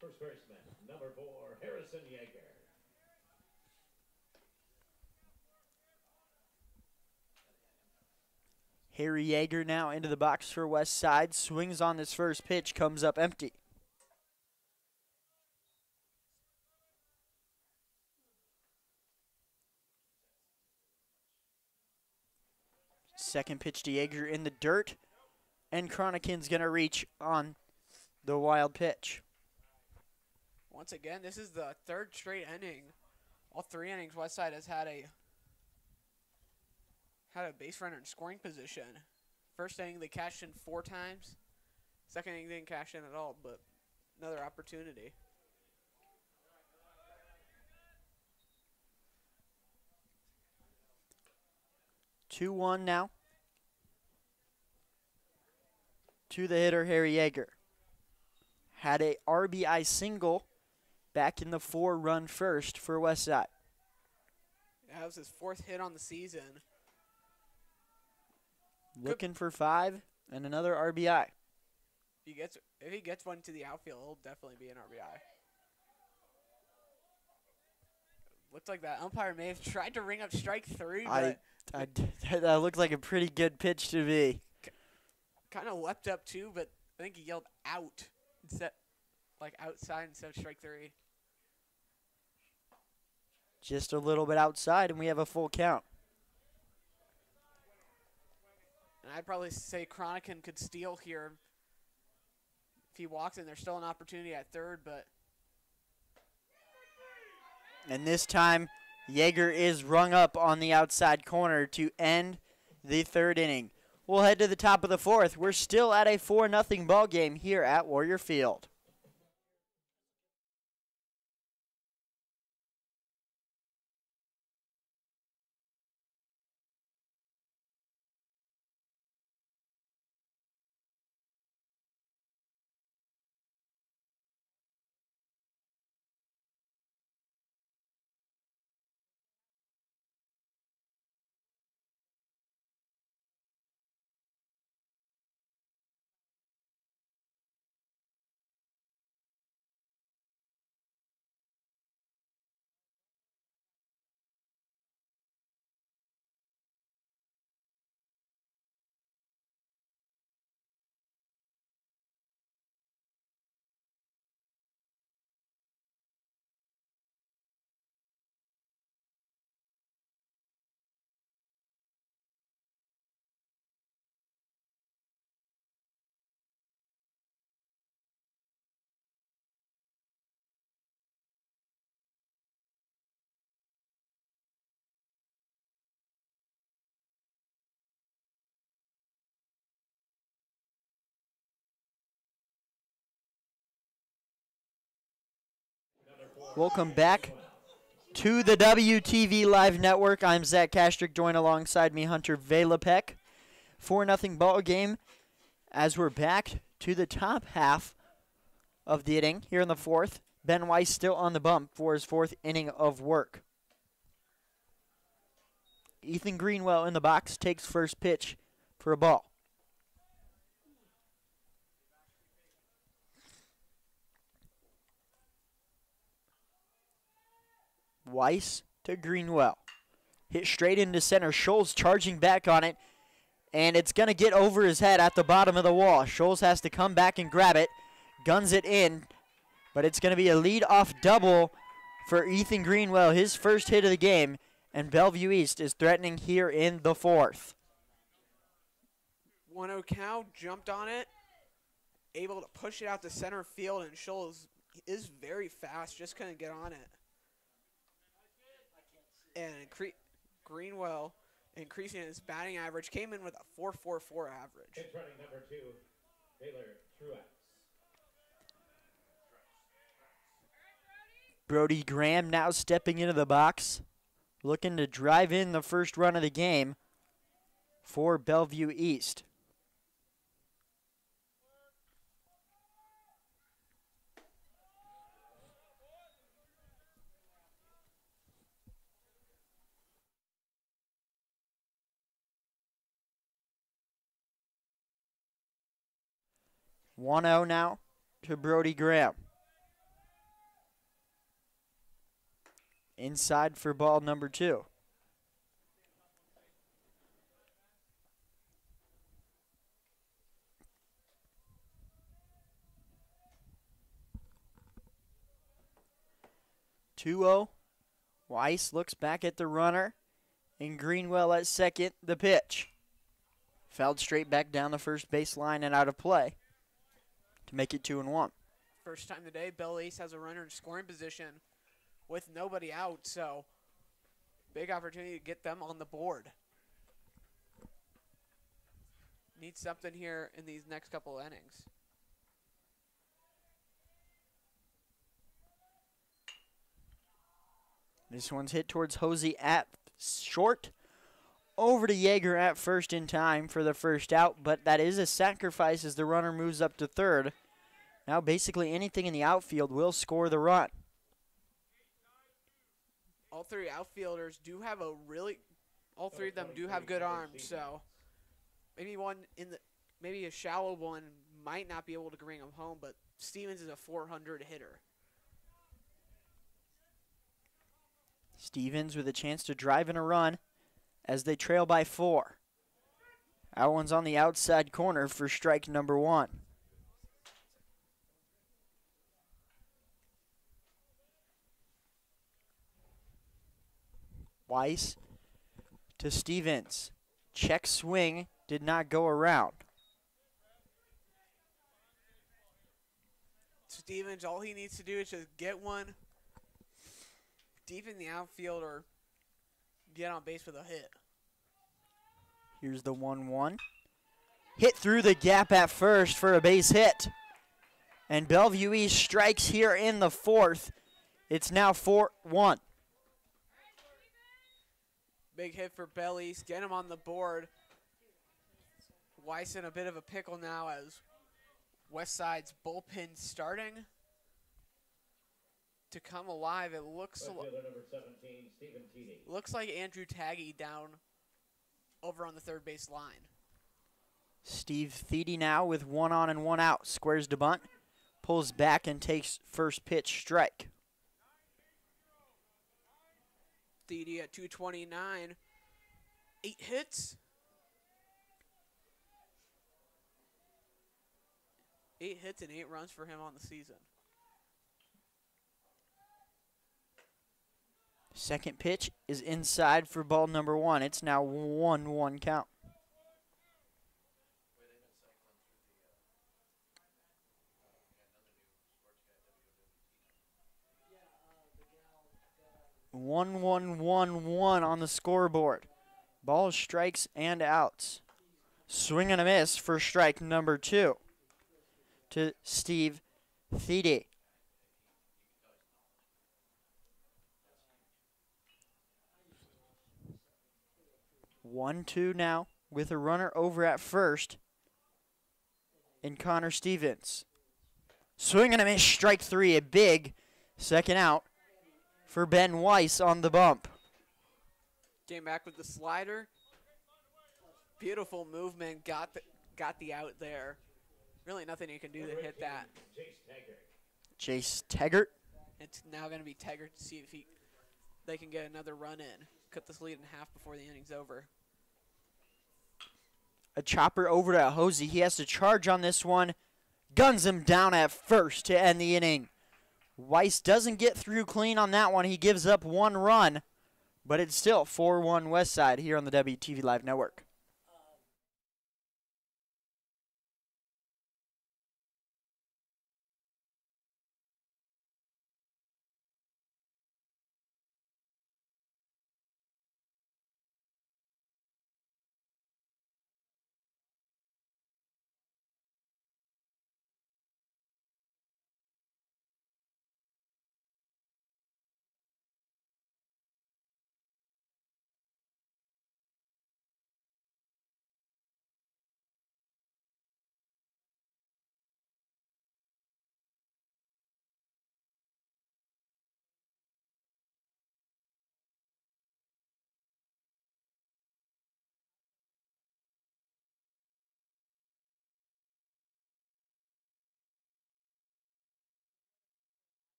First baseman, number 4, Harrison Yeager. Harry Yeager now into the box for Westside. Swings on this first pitch, comes up empty. Second pitch to Yeager in the dirt. And Cronican's going to reach on the wild pitch. Once again, this is the third straight inning. All 3 innings, Westside has had a base runner in scoring position. First inning, they cashed in 4 times. Second inning didn't cash in at all, but another opportunity. Two one now. To the hitter, Harry Yeager. Had a RBI single back in the 4-run first for Westside. That was his 4th hit on the season. Looking for 5 and another RBI. If he gets one to the outfield, he'll definitely be an RBI. Looked like that umpire may have tried to ring up strike 3, but that looked like a pretty good pitch to me. Kind of leapt up too, but I think he yelled out instead, like outside instead of strike 3. Just a little bit outside, and we have a full count. And I'd probably say Cronican could steal here. If he walks in, there's still an opportunity at third, but... And this time, Yeager is rung up on the outside corner to end the 3rd inning. We'll head to the top of the 4th. We're still at a 4-0 ball game here at Warrior Field. Welcome back to the WTV Live Network. I'm Zach Kastrick, joined alongside me, Hunter Velapek. 4-0 ball game as we're back to the top half of the inning here in the 4th. Ben Weiss still on the bump for his 4th inning of work. Ethan Greenwell in the box takes first pitch for a ball. Weiss to Greenwell. Hit straight into center. Scholes charging back on it. And it's going to get over his head at the bottom of the wall. Scholes has to come back and grab it. Guns it in. But it's going to be a lead-off double for Ethan Greenwell. His first hit of the game. And Bellevue East is threatening here in the 4th. 1-0 count, jumped on it. Able to push it out to center field. And Scholes is very fast. Just couldn't get on it. And Greenwell, increasing his batting average, came in with a .444 average. Pitch running number 2, Taylor Truex. Brody Graham now stepping into the box, looking to drive in the first run of the game for Bellevue East. One 0 now to Brody Graham. Inside for ball number 2. Weiss looks back at the runner, and Greenwell at second. The pitch. Fouled straight back down the first base line and out of play to make it 2-1. First time today, Bellevue East has a runner in scoring position with nobody out, so big opportunity to get them on the board. Need something here in these next couple of innings. This one's hit towards Hosey at short. Over to Yeager at first in time for the first out, but that is a sacrifice as the runner moves up to third. Now basically anything in the outfield will score the run. All three outfielders do have all three of them do have good arms, so maybe a shallow one might not be able to bring him home, but Stevens is a 400 hitter. Stevens with a chance to drive in a run as they trail by 4. That one's on the outside corner for strike number 1. Weiss to Stevens. Check swing, did not go around. Stevens, all he needs to do is just get one deep in the outfield or get on base with a hit. Here's the 1-1. Hit through the gap at first for a base hit. And Bellevue East strikes here in the 4th. It's now 4-1. Big hit for Bell East. Get him on the board. Weiss in a bit of a pickle now as Westside's bullpen starting to come alive. It looks Number 17, Stephen Keating. looks like Andrew Taggy down over on the third base line. Steve Thiede now with 1 on and 1 out. Squares to bunt. Pulls back and takes first pitch strike. Thiede at 229. 8 hits. 8 hits and 8 runs for him on the season. Second pitch is inside for ball number 1. It's now 1-1 count. One, 1-1-1 on the scoreboard. Balls, strikes, and outs. Swing and a miss for strike number 2 to Steve Thiede. One, 2 now with a runner over at first in Connor Stevens. Swing and a miss, strike 3, a big second out for Ben Weiss on the bump. Came back with the slider. Beautiful movement. Got the out there. Really nothing you can do to hit that. Chase Taggart. It's now going to be Taggart to see if they can get another run in. Cut this lead in half before the inning's over. A chopper over to Hosey. He has to charge on this one. Guns him down at first to end the inning. Weiss doesn't get through clean on that one. He gives up 1 run, but it's still 4-1 Westside here on the WTV Live Network.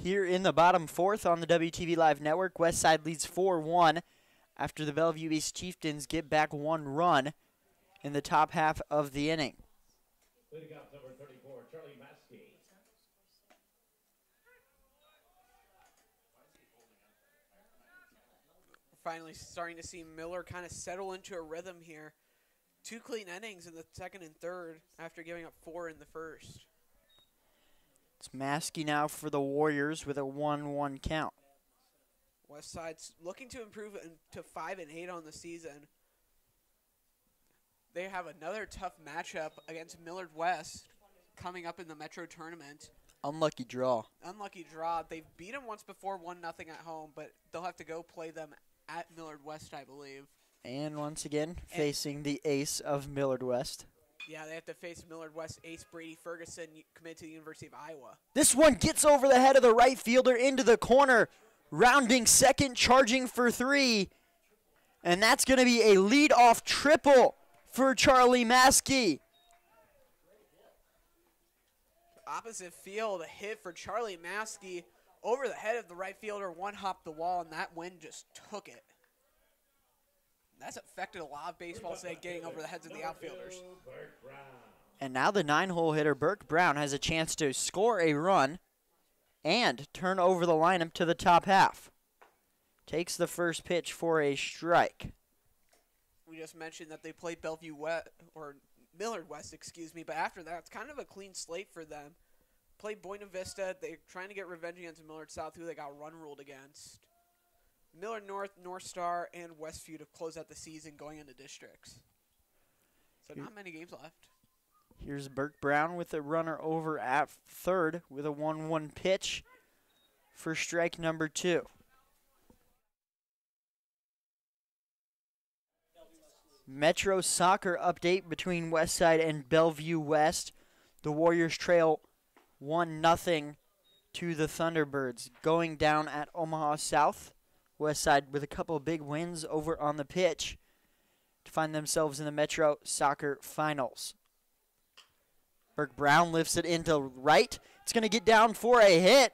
Here in the bottom 4th on the WTV Live Network, Westside leads 4-1 after the Bellevue East Chieftains get back 1 run in the top half of the inning. Leading out number 34, Charlie Maskey. We're finally starting to see Miller kind of settle into a rhythm here. 2 clean innings in the second and third after giving up 4 in the first. It's Maskey now for the Warriors with a 1-1 count. Westside's looking to improve to 5-8 on the season. They have another tough matchup against Millard West coming up in the Metro tournament. Unlucky draw. Unlucky draw. They've beat them once before, 1-0 at home, but they'll have to go play them at Millard West, I believe. And once again, facing the ace of Millard West. Yeah, they have to face Millard West ace Brady Ferguson, committed to the University of Iowa. This one gets over the head of the right fielder into the corner. Rounding second, charging for 3. And that's going to be a leadoff triple for Charlie Maskey. Opposite field, a hit for Charlie Maskey over the head of the right fielder, one-hopped the wall, and that wind just took it. That's affected a lot of baseball today, getting over the heads of the outfielders. And now the 9-hole hitter, Burke Brown, has a chance to score a run and turn over the lineup to the top half. Takes the first pitch for a strike. We just mentioned that they played Bellevue West, or Millard West, excuse me, but after that, it's kind of a clean slate for them. Played Buena Vista. They're trying to get revenge against Millard South, who they got run ruled against. Millard North, North Star, and Westview to close out the season going into districts. So not many games left. Here's Burke Brown with a runner over at third with a 1-1 pitch for strike number 2. Metro soccer update between Westside and Bellevue West. The Warriors trail 1-0 to the Thunderbirds. Going down at Omaha South. Westside with a couple of big wins over on the pitch to find themselves in the Metro soccer finals. Burke Brown lifts it into right. It's going to get down for a hit,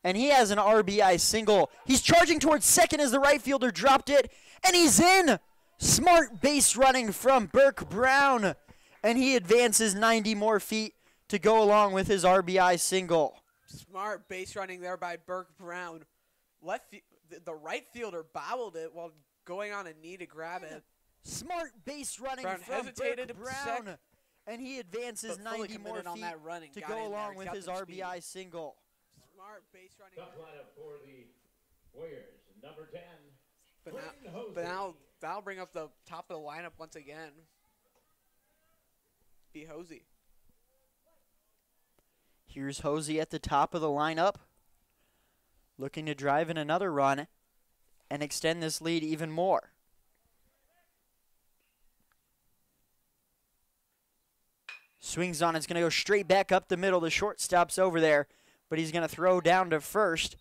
and he has an RBI single. He's charging towards second as the right fielder dropped it, and he's in. Smart base running from Burke Brown, and he advances 90 more feet to go along with his RBI single. Smart base running there by Burke Brown. The right fielder bobbled it while going on a knee to grab it. Smart base running Brown from hesitated Burke Brown, and he advances 90 more feet that running, to go along with his RBI single. Smart base running. Top lineup for the Warriors, number 10. But now that'll bring up the top of the lineup once again. Be Hosey. Here's Hosey at the top of the lineup, looking to drive in another run and extend this lead even more. Swings on, it's going to go straight back up the middle. The shortstop's over there, but he's going to throw down to first.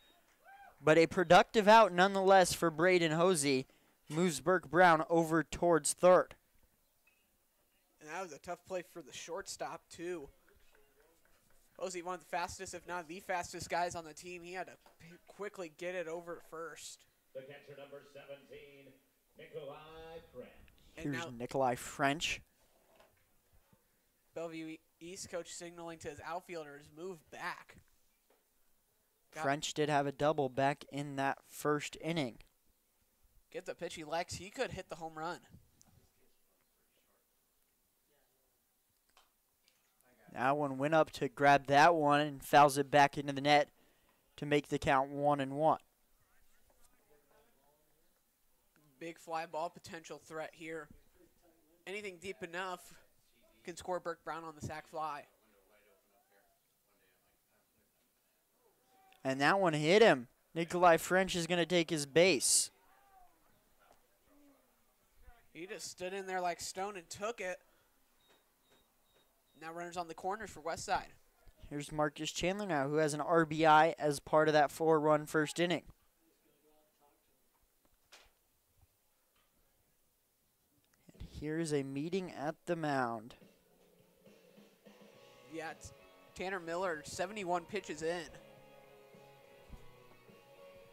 But a productive out nonetheless for Braden Hosey. Moves Burke Brown over towards third. And that was a tough play for the shortstop, too. Hosey, one of the fastest, if not the fastest guys on the team. He had to quickly get it over to first. The catcher, number 17, Nikolai French. Here's Nikolai French. Bellevue East coach signaling to his outfielders, move back. French did have a double back in that first inning. Get the pitch he likes. He could hit the home run. That one went up to grab that one and fouls it back into the net to make the count 1-1. Big fly ball potential threat here. Anything deep enough can score Burke Brown on the sac fly. And that one hit him. Nikolai French is going to take his base. He just stood in there like stone and took it. Now runners on the corners for Westside. Here's Marcus Chandler now, who has an RBI as part of that 4-run first inning. And here's a meeting at the mound. Yeah, it's Tanner Miller, 71 pitches in.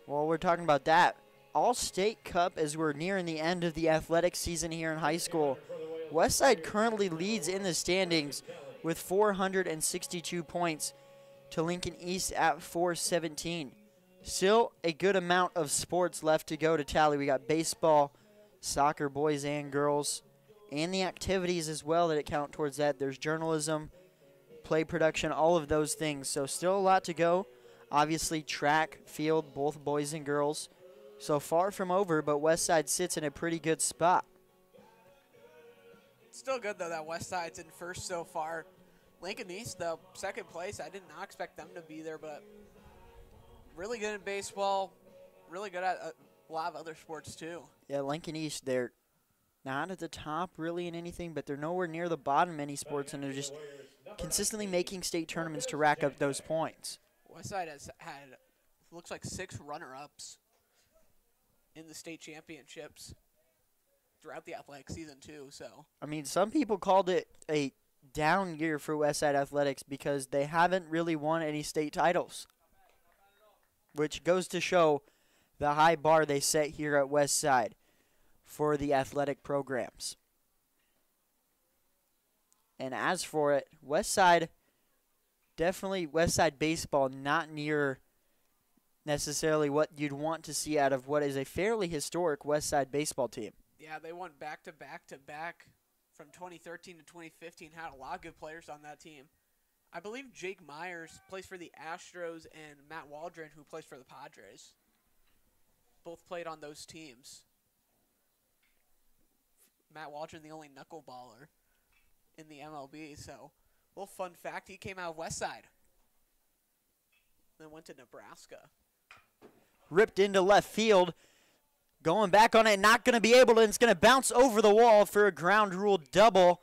Well, we're talking about that. All-State Cup as we're nearing the end of the athletic season here in high school. Westside currently leads in the standings with 462 points to Lincoln East at 417. Still a good amount of sports left to go to tally. We got baseball, soccer, boys and girls, and the activities as well that count towards that. There's journalism, play production, all of those things. So still a lot to go. Obviously, track, field, both boys and girls. So far from over, but Westside sits in a pretty good spot. Still good, though, that Westside's in first so far. Lincoln East, though, second place. I did not expect them to be there, but really good in baseball. Really good at a lot of other sports, too. Yeah, Lincoln East, they're not at the top really in anything, but they're nowhere near the bottom in any sports, and they're just consistently making state tournaments to rack up those points. Westside has had, looks like 6 runner-ups in the state championships throughout the athletic season, too. So I mean, some people called it a down year for Westside Athletics because they haven't really won any state titles, which goes to show the high bar they set here at Westside for the athletic programs. And as for it, Westside, definitely Westside baseball, not near necessarily what you'd want to see out of what is a fairly historic Westside baseball team. yeah, they won back-to-back-to-back from 2013 to 2015. Had a lot of good players on that team. I believe Jake Myers plays for the Astros and Matt Waldron, who plays for the Padres. Both played on those teams. Matt Waldron, the only knuckleballer in the MLB. So, little fun fact, he came out of Westside. Then went to Nebraska. Ripped into left field. Going back on it, not going to be able to. It's going to bounce over the wall for a ground rule double.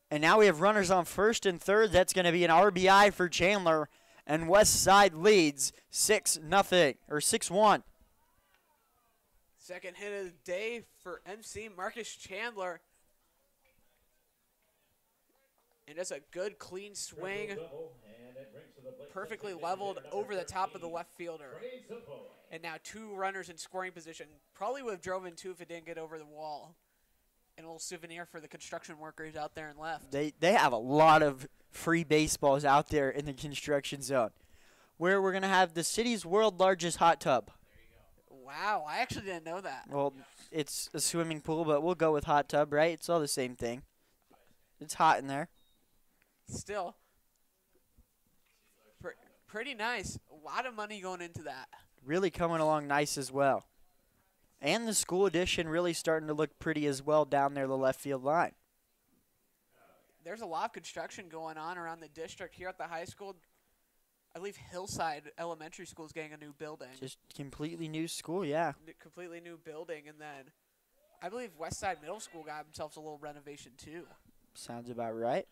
And now we have runners on first and third. That's going to be an RBI for Chandler. And Westside leads 6-0 or 6-1. Second hit of the day for MC Marcus Chandler. And just a good, clean swing. Perfectly leveled over the top of the left fielder. And now 2 runners in scoring position. Probably would have drove in 2 if it didn't get over the wall. And a little souvenir for the construction workers out there in left. They have a lot of free baseballs out there in the construction zone, where we're going to have the city's world's largest hot tub. Wow, I actually didn't know that. Well, it's a swimming pool, but we'll go with hot tub, right? It's all the same thing. It's hot in there. Still, pretty nice. A lot of money going into that. Really coming along nice as well. And the school addition really starting to look pretty as well down there the left field line. There's a lot of construction going on around the district here at the high school. I believe Hillside Elementary School is getting a new building. Just completely new school, yeah. Completely new building. And then I believe Westside Middle School got themselves a little renovation too. Sounds about right.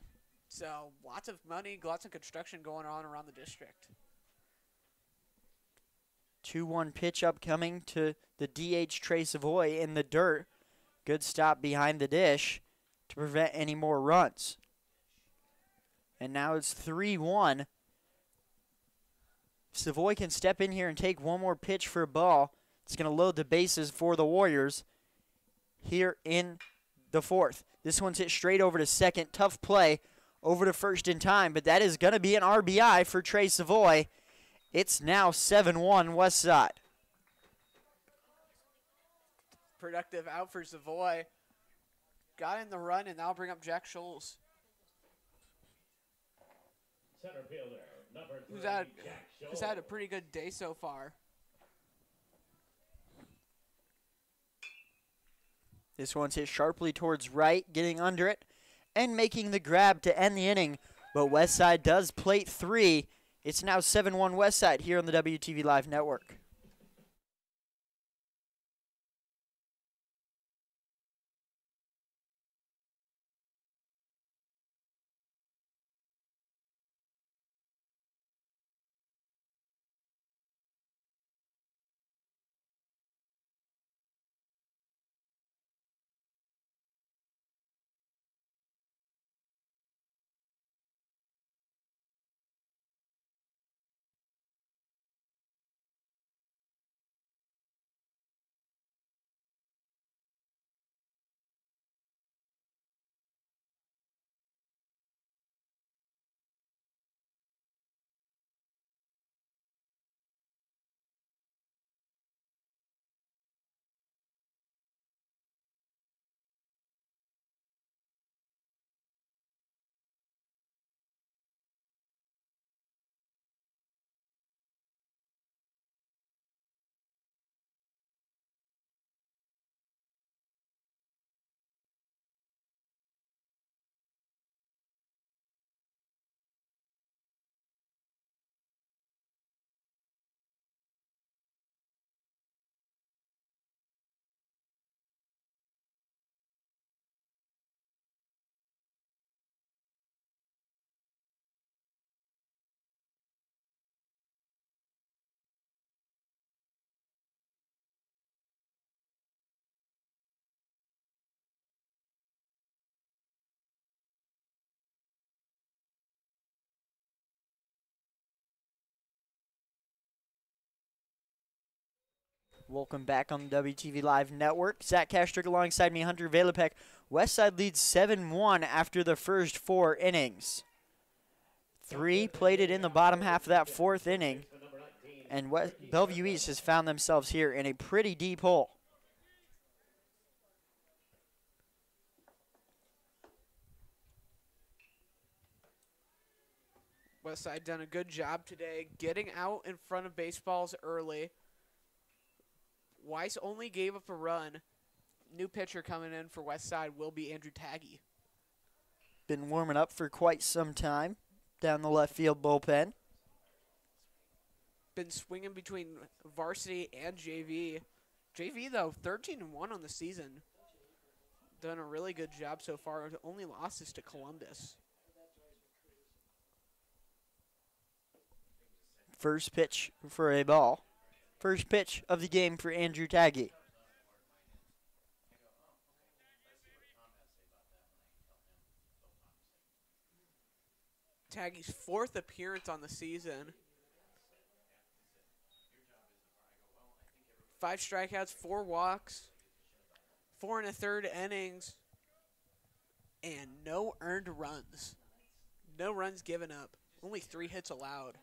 So lots of money, lots of construction going on around the district. 2-1 pitch upcoming to the DH Trey Savoy in the dirt. Good stop behind the dish to prevent any more runs. And now it's 3-1. Savoy can step in here and take one more pitch for a ball. It's going to load the bases for the Warriors here in the 4th. This one's hit straight over to second. Tough play over to first in time, but that is going to be an RBI for Trey Savoy. It's now 7-1 Westside. Productive out for Savoy. Got in the run, and now bring up Jack Scholes. Center fielder, number 3, Who's had Jack a pretty good day so far. This one's hit sharply towards right, getting under it, and making the grab to end the inning. But Westside does plate 3. It's now 7-1 Westside here on the WTV Live Network. Welcome back on the WTV Live Network. Zach Kastrick alongside me, Hunter Valepek. Westside leads 7-1 after the first 4 innings. 3 plated in the bottom half of that 4th inning, and Bellevue East has found themselves here in a pretty deep hole. Westside done a good job today getting out in front of baseballs early. Weiss only gave up a run. New pitcher coming in for Westside will be Andrew Taggy. Been warming up for quite some time down the left field bullpen. Been swinging between varsity and JV. JV, though, 13-1 on the season. Done a really good job so far. The only loss is to Columbus. First pitch for a ball. First pitch of the game for Andrew Taggy. Taggy's 4th appearance on the season. 5 strikeouts, 4 walks, 4 1/3 innings, and no earned runs. No runs given up. Only 3 hits allowed.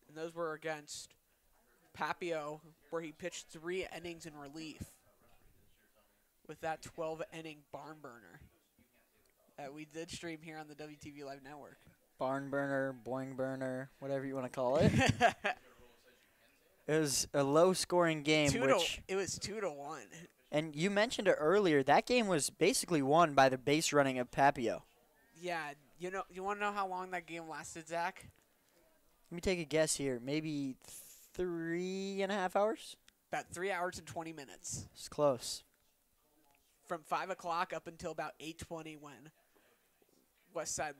And those were against Papio, where he pitched 3 innings in relief with that 12-inning barn burner that we did stream here on the WTV Live Network. Barn burner, boing burner, whatever you want to call it. It was a low-scoring game. It was 2-1. And you mentioned it earlier. That game was basically won by the base running of Papio. Yeah, you want to know how long that game lasted, Zach? Let me take a guess here. Maybe 3.5 hours? About 3 hours and 20 minutes. It's close. From 5 o'clock up until about 8:20 when Westside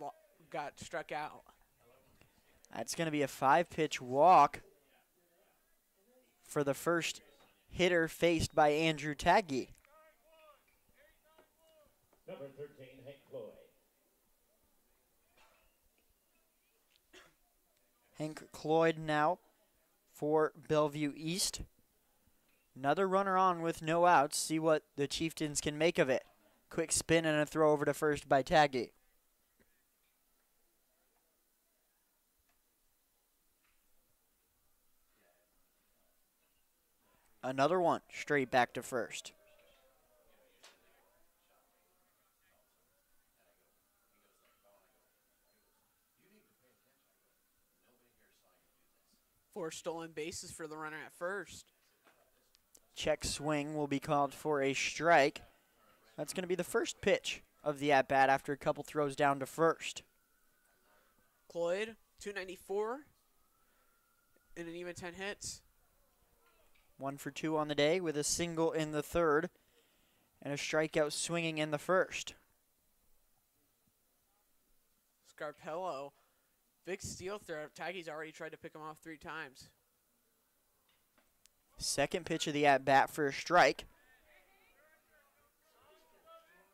got struck out. That's going to be a 5-pitch walk for the first hitter faced by Andrew Taggy. Number 13, Hank Cloyd. Hank Cloyd now for Bellevue East. Another runner on with no outs. See what the Chieftains can make of it. Quick spin and a throw over to first by Taggy. Another one straight back to first. Four stolen bases for the runner at first. Check swing will be called for a strike. That's going to be the first pitch of the at-bat after a couple throws down to first. Cloyd, 294 and an even 10 hits. 1 for 2 on the day with a single in the third and a strikeout swinging in the first. Scarpello, big steal throw. Taggy's already tried to pick him off 3 times. Second pitch of the at-bat for a strike.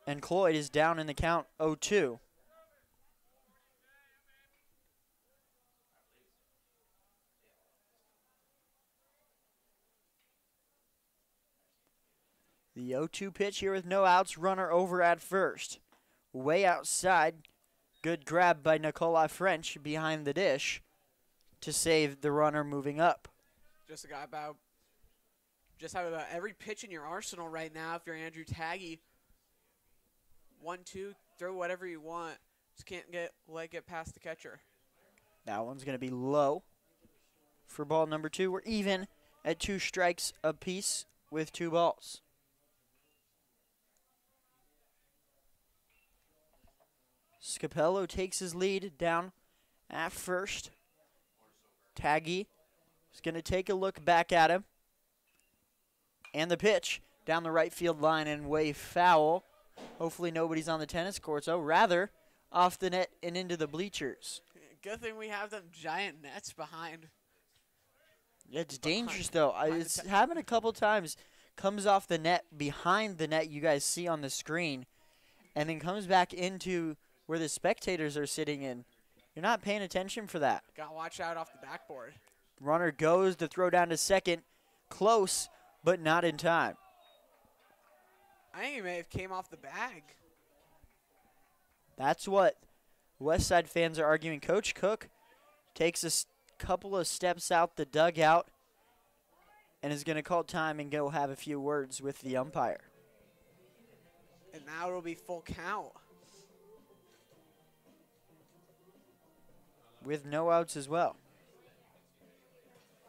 And Cloyd is down in the count 0-2. The 0-2 pitch here with no outs, runner over at first. Way outside, good grab by Nicola French behind the dish to save the runner moving up. Just have about every pitch in your arsenal right now if you're Andrew Taggy. 1-2, throw whatever you want. Just can't let it past the catcher. That one's going to be low for ball number 2. We're even at 2 strikes apiece with 2 balls. Scapello takes his lead down at first. Taggy is going to take a look back at him. And the pitch down the right field line and way foul. Hopefully nobody's on the tennis courts. Oh, rather off the net and into the bleachers. Good thing we have them giant nets behind. It's dangerous, though. It's happened a couple times. Comes off the net, behind the net you guys see on the screen, and then comes back into where the spectators are sitting in. You're not paying attention for that. Got to watch out off the backboard. Runner goes to throw down to second. Close, but not in time. I think he may have came off the bag. That's what Westside fans are arguing. Coach Cook takes a couple of steps out the dugout and is going to call time and go have a few words with the umpire. And now it'll be full count. With no outs as well.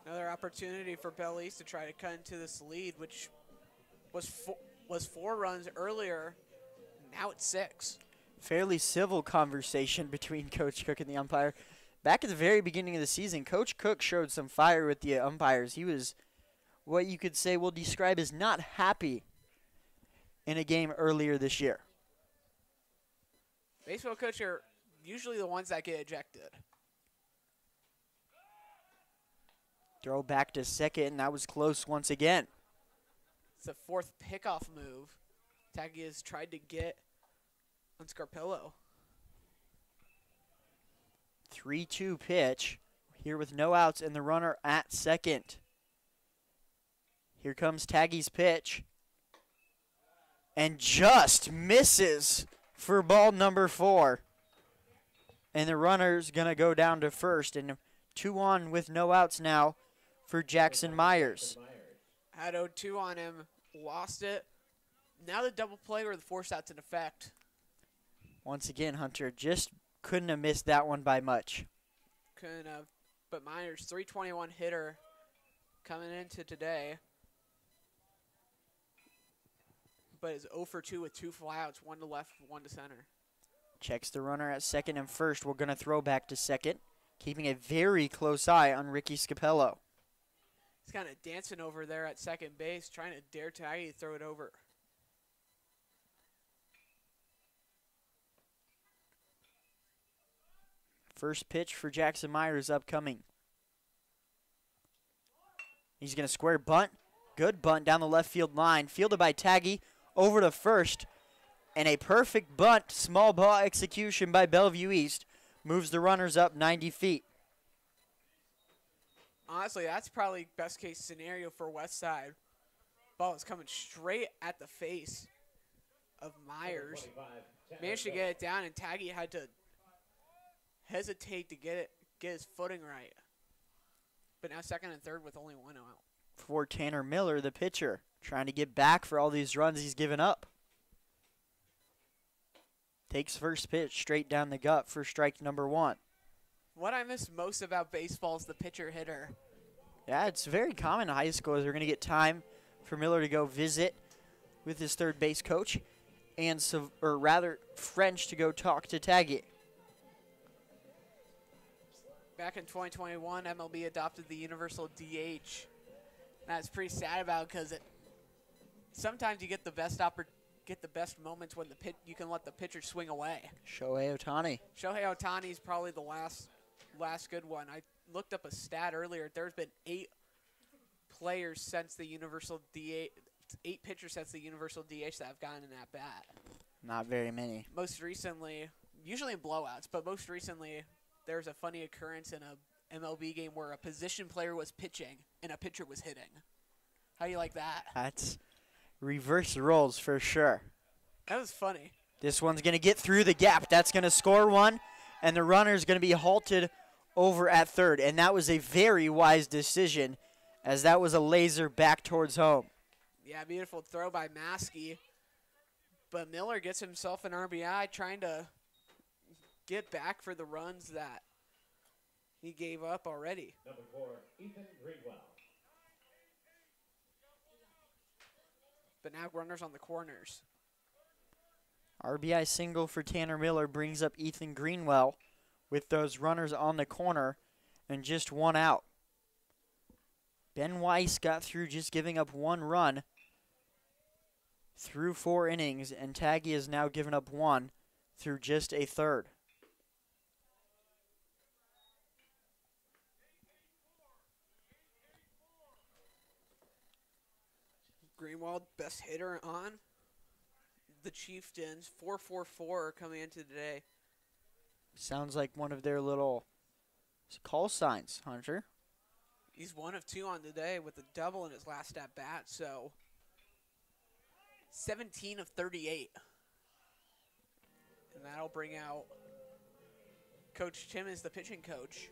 Another opportunity for Belle East to try to cut into this lead, which was 4 runs earlier. Now it's 6. Fairly civil conversation between Coach Cook and the umpire. Back at the very beginning of the season, Coach Cook showed some fire with the umpires. He was what you could say we'll describe as not happy in a game earlier this year. Baseball coaches are usually the ones that get ejected. Throw back to second, and that was close once again. It's the 4th pickoff move Taggy has tried to get on Scarpillo. 3-2 pitch here with no outs and the runner at second. Here comes Taggy's pitch. And just misses for ball number 4. And the runner's going to go down to first. And 2 on with no outs now for Jackson Myers. Had 0-2 on him, lost it. Now the double play or the force out's in effect. Once again, Hunter just couldn't have missed that one by much. Couldn't have. But Myers, 321 hitter coming into today. But is 0 for 2 with 2 flyouts, 1 to left, 1 to center. Checks the runner at second and first. We're going to throw back to second, keeping a very close eye on Ricky Scapello. He's kind of dancing over there at second base, trying to dare Taggy to throw it over. First pitch for Jackson Myers upcoming. He's going to square bunt. Good bunt down the left field line. Fielded by Taggy over to first. And a perfect bunt, small ball execution by Bellevue East. Moves the runners up 90 feet. Honestly, that's probably best case scenario for Westside. Ball is coming straight at the face of Myers. Managed to get it down, and Taggy had to hesitate to get his footing right. But now second and third with only 1 out. For Tanner Miller, the pitcher, trying to get back for all these runs he's given up. Takes first pitch straight down the gut for strike number 1. What I miss most about baseball is the pitcher hitter. Yeah, it's very common in high school as we're going to get time for Miller to go visit with his third base coach, and French to go talk to Taggy. Back in 2021, MLB adopted the universal DH. That's pretty sad about because sometimes you get the best moments when you can let the pitcher swing away. Shohei Ohtani. Shohei Ohtani is probably the last good one. I looked up a stat earlier. There's been 8 players since the universal DH, 8 pitchers since the universal DH that have gotten in at bat. Not very many. Most recently, usually in blowouts, but most recently there's a funny occurrence in a MLB game where a position player was pitching and a pitcher was hitting. How do you like that? That's reverse roles for sure. That was funny. This one's going to get through the gap. That's going to score one, and the runner's going to be halted over at third. And that was a very wise decision, as that was a laser back towards home. Yeah, beautiful throw by Maskey. But Miller gets himself an RBI, trying to get back for the runs that he gave up already. Number 4, Ethan Greenwell. But now runners on the corners. RBI single for Tanner Miller brings up Ethan Greenwell with those runners on the corner and just 1 out. Ben Weiss got through just giving up 1 run through 4 innings, and Taggy has now given up 1 through just a third. Greenwald, best hitter on the Chieftains. 4-4-4 coming into today. Sounds like one of their little call signs, Hunter. He's 1 of 2 on the day with a double in his last at bat, so 17 of 38. And that'll bring out Coach Tim as the pitching coach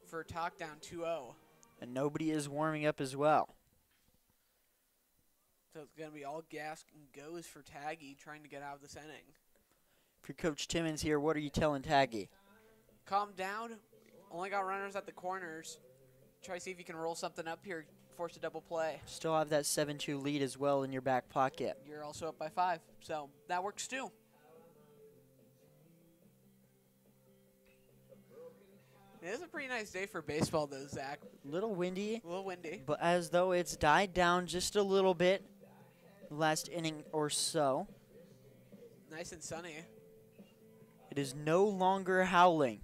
for talk down 2-0. And nobody is warming up as well. So it's going to be all gas and goes for Taggy trying to get out of this inning. For Coach Timmons here, what are you telling Taggy? Calm down. Only got runners at the corners. Try to see if you can roll something up here, force a double play. Still have that 7-2 lead as well in your back pocket. You're also up by 5, so that works too. It is a pretty nice day for baseball though, Zach. Little windy, A little windy. but as though it's died down just a little bit the last inning or so. Nice and sunny. It is no longer howling.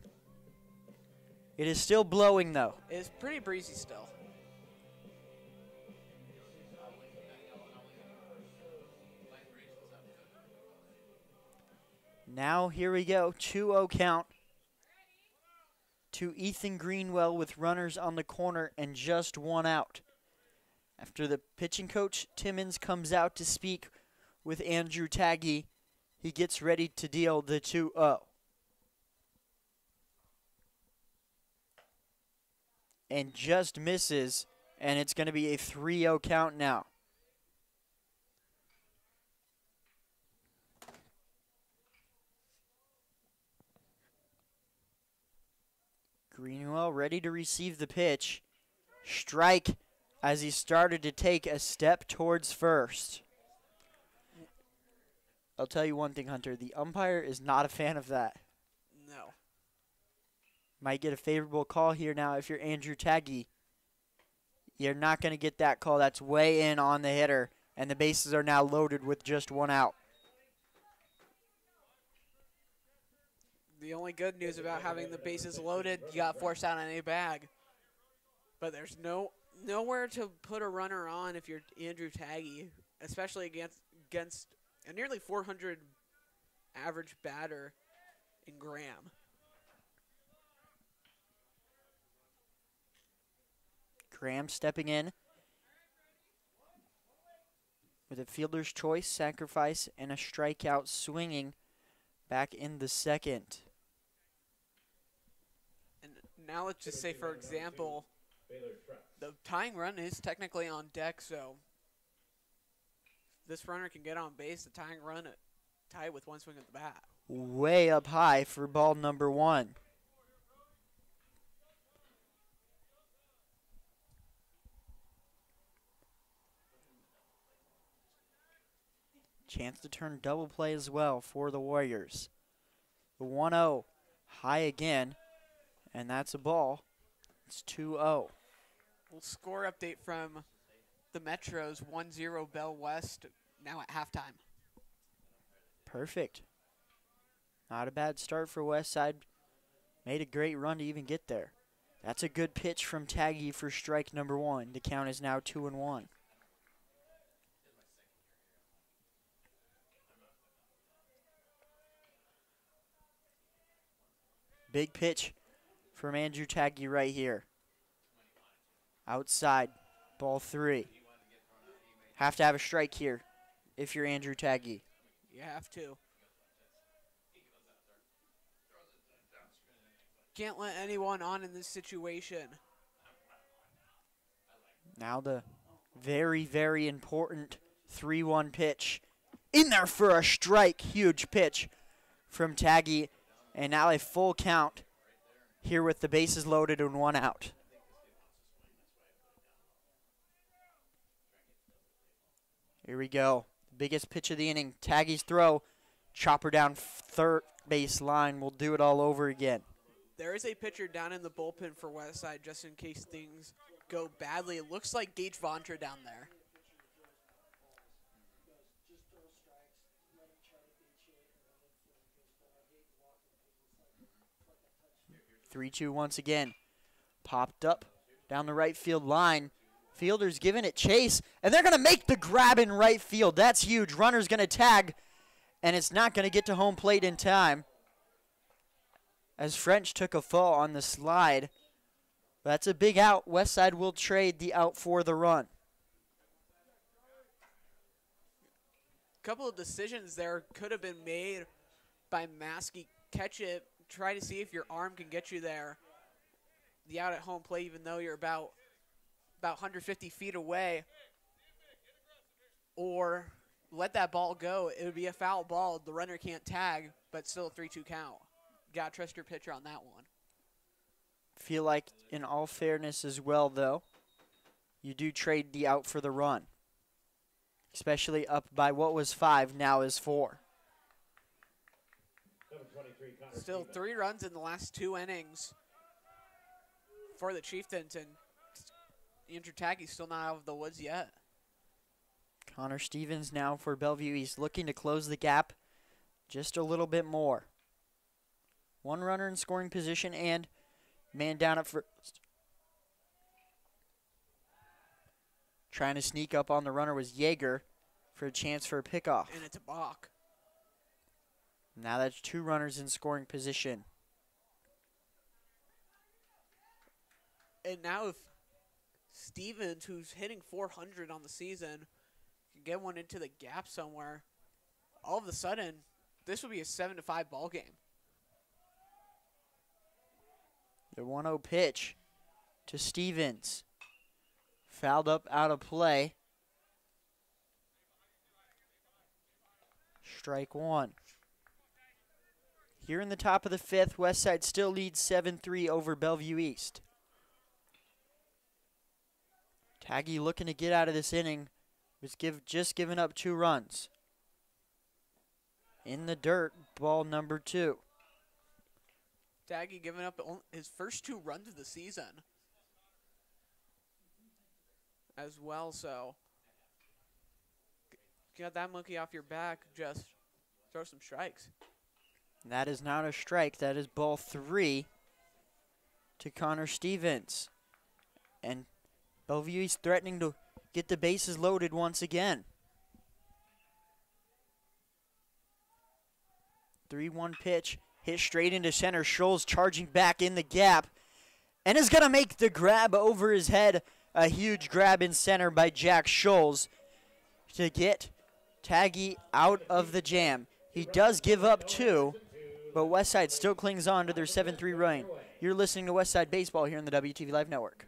It is still blowing though. It is pretty breezy still. Now here we go, 2-0 count to Ethan Greenwell with runners on the corner and just 1 out. After the pitching coach Timmons comes out to speak with Andrew Taggy, he gets ready to deal the 2-0. And just misses, and it's going to be a 3-0 count now. Greenwell ready to receive the pitch. Strike as he started to take a step towards first. I'll tell you one thing, Hunter. The umpire is not a fan of that. No. Might get a favorable call here now if you're Andrew Taggy. You're not going to get that call. That's way in on the hitter, and the bases are now loaded with just 1 out. The only good news about having the bases loaded, you got forced out on a bag. But there's nowhere to put a runner on if you're Andrew Taggy, especially against a nearly 400 average batter in Graham. Graham stepping in with a fielder's choice, sacrifice, and a strikeout, swinging back in the second. And now let's just say, for example, the tying run is technically on deck, so if this runner can get on base, the tying run tie with 1 swing of the bat. Way up high for ball number 1. Chance to turn double play as well for the Warriors. The 1-0 high again, and that's a ball. It's 2-0. We'll score update from the Metros 1-0 Bell West now at halftime. Perfect. Not a bad start for Westside. Made a great run to even get there. That's a good pitch from Taggy for strike number 1. The count is now 2-1. Big pitch from Andrew Taggy right here. Outside, ball 3. Have to have a strike here if you're Andrew Taggy. You have to. Can't let anyone on in this situation. Now the very, very important 3-1 pitch. In there for a strike. Huge pitch from Taggy. And now a full count here with the bases loaded and 1 out. Here we go. Biggest pitch of the inning. Taggy's throw. Chopper down third base line. We'll do it all over again. There is a pitcher down in the bullpen for Westside just in case things go badly. It looks like Gage Vontra down there. 3-2 once again. Popped up down the right field line. Fielder's giving it chase, and they're going to make the grab in right field. That's huge. Runner's going to tag, and it's not going to get to home plate in time as French took a fall on the slide. That's a big out. Westside will trade the out for the run. Couple of decisions there could have been made by Maskey. Catch it, try to see if your arm can get you there. The out at home play, even though you're about 150 feet away. Or let that ball go. It would be a foul ball. The runner can't tag, but still a 3-2 count. Got to trust your pitcher on that one. Feel like, in all fairness as well, though, you do trade the out for the run. Especially up by what was 5, now is 4. Still 3 runs in the last 2 innings for the Chieftains, and Andrew Taggy's still not out of the woods yet. Connor Stevens now for Bellevue. He's looking to close the gap just a little bit more. 1 runner in scoring position and man down at first. Trying to sneak up on the runner was Yeager for a chance for a pickoff. And it's a balk. Now that's 2 runners in scoring position. And now if Stevens, who's hitting 400 on the season, can get one into the gap somewhere, all of a sudden, this would be a 7-5 ball game. The 1-0 pitch to Stevens. Fouled up out of play. Strike 1. Here in the top of the 5th, Westside still leads 7-3 over Bellevue East. Taggy looking to get out of this inning. Was just giving up 2 runs. In the dirt, ball number 2. Taggy giving up his first 2 runs of the season as well, so get that monkey off your back, just throw some strikes. That is not a strike. That is ball 3 to Connor Stevens. And Bellevue is threatening to get the bases loaded once again. 3-1 pitch. Hit straight into center. Scholes charging back in the gap. And is going to make the grab over his head. A huge grab in center by Jack Scholes to get Taggy out of the jam. He does give up 2, but Westside still clings on to their 7-3 run. You're listening to Westside Baseball here on the WTV Live Network.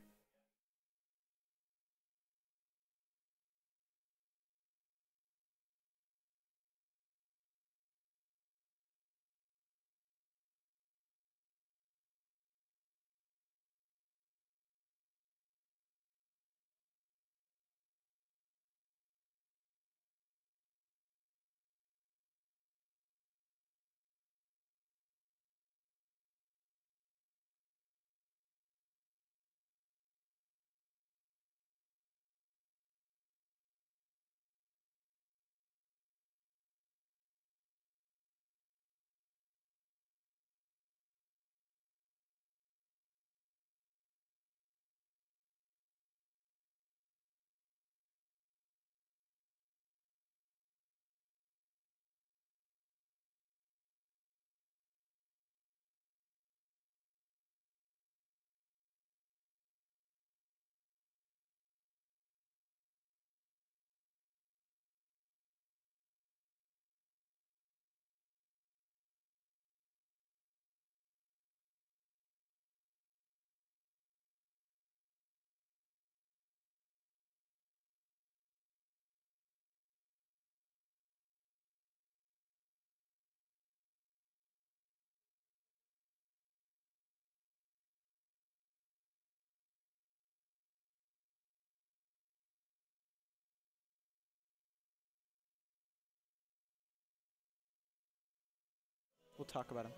We'll talk about him.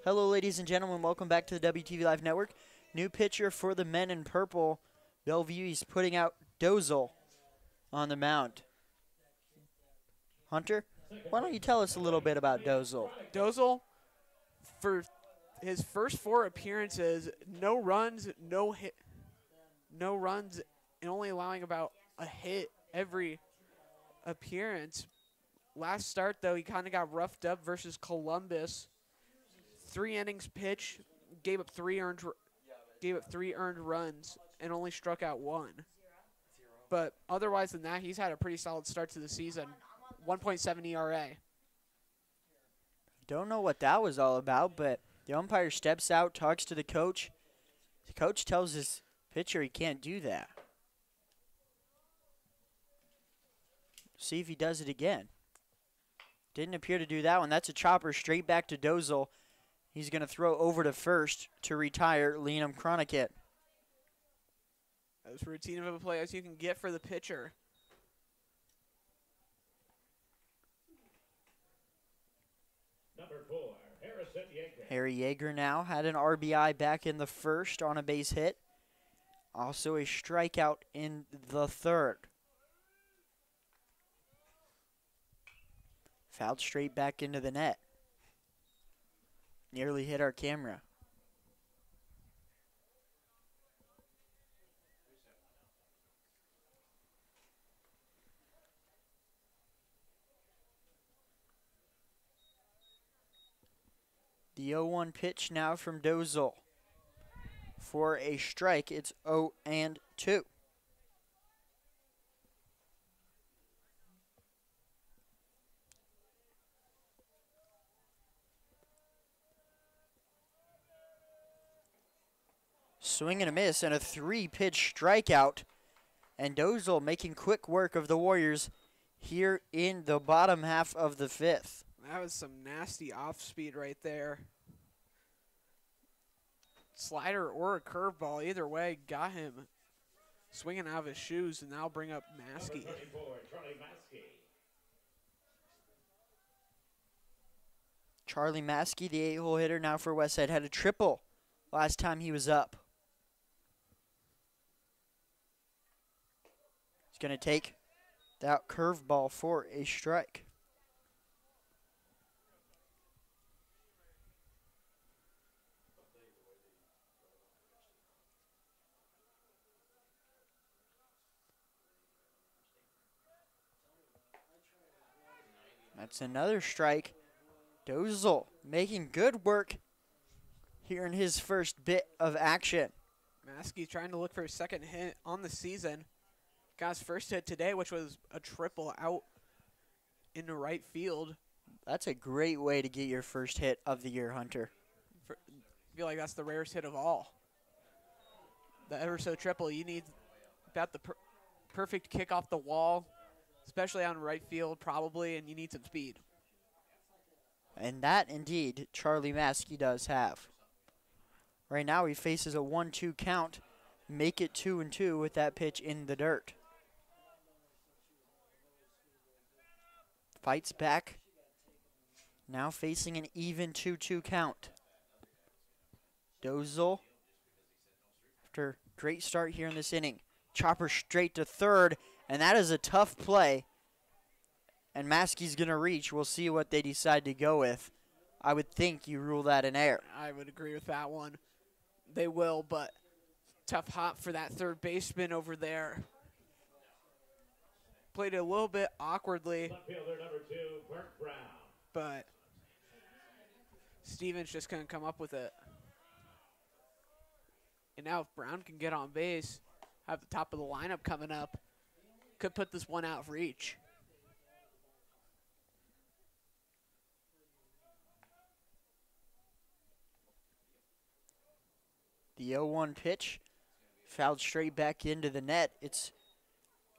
Hello, ladies and gentlemen. Welcome back to the WTV Live Network. New pitcher for the men in purple. Bellevue is putting out Dozel on the mound. Hunter, why don't you tell us a little bit about Dozel? Dozel, for his first 4 appearances, no runs, no runs, and only allowing about a hit every appearance. Last start, though, he kind of got roughed up versus Columbus. 3 innings pitch, gave up 3 earned gave up 3 earned runs, and only struck out 1. But otherwise than that, he's had a pretty solid start to the season. 1.7 ERA. Don't know what that was all about, but the umpire steps out, talks to the coach. The coach tells his pitcher he can't do that. See if he does it again. Didn't appear to do that one. That's a chopper straight back to Dozel. He's going to throw over to first to retire Liam Cronicket. As routine of a play as you can get for the pitcher. Number 4, Harrison Yeager. Harry Yeager now had an RBI back in the first on a base hit. Also a strikeout in the third. Fouled straight back into the net. Nearly hit our camera. The 0-1 pitch now from Dozel. For a strike, it's 0-2. Swing and a miss and a 3-pitch strikeout. And Dozel making quick work of the Warriors here in the bottom half of the 5th. That was some nasty off speed right there. Slider or a curveball, either way, got him swinging out of his shoes, and now bring up Maskey. Number 34, Charlie Maskey. Charlie Maskey, the 8-hole hitter now for Westside, had a triple last time he was up. He's going to take that curveball for a strike. That's another strike. Dozel making good work here in his first bit of action. Maskey trying to look for his second hit on the season. Got his first hit today, which was a triple out into right field. That's a great way to get your first hit of the year, Hunter. I feel like that's the rarest hit of all. The ever so triple, you need about the perfect kick off the wall, especially out in right field probably, and you need some speed. And that, indeed, Charlie Maskey does have. Right now he faces a 1-2 count. Make it 2-2 with that pitch in the dirt. Fights back. Now facing an even 2-2 count. Dozel, after great start here in this inning. Chopper straight to third, and that is a tough play. And Maskey's going to reach. We'll see what they decide to go with. I would think you rule that in air. I would agree with that one. They will, but tough hop for that third baseman over there. Played it a little bit awkwardly. Left fielder number 2, Burt Brown. But Stevens just couldn't come up with it. And now if Brown can get on base, have the top of the lineup coming up, could put this one out of reach. The 0-1 pitch fouled straight back into the net. It's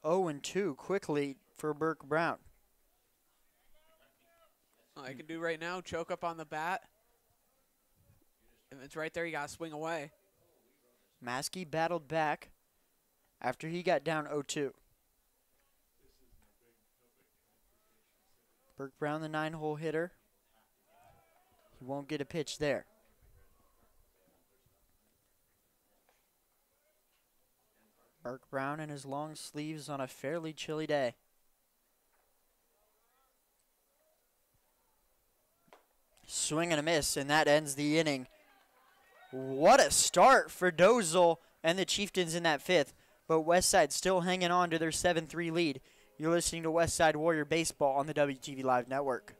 0-2 quickly for Burke Brown. All I can do right now, choke up on the bat. If it's right there, you got to swing away. Maskey battled back after he got down 0-2. Burke Brown, the 9-hole hitter. He won't get a pitch there. Burke Brown in his long sleeves on a fairly chilly day. Swing and a miss, and that ends the inning. What a start for Dozel and the Chieftains in that 5th. But Westside still hanging on to their 7-3 lead. You're listening to Westside Warrior Baseball on the WTV Live Network.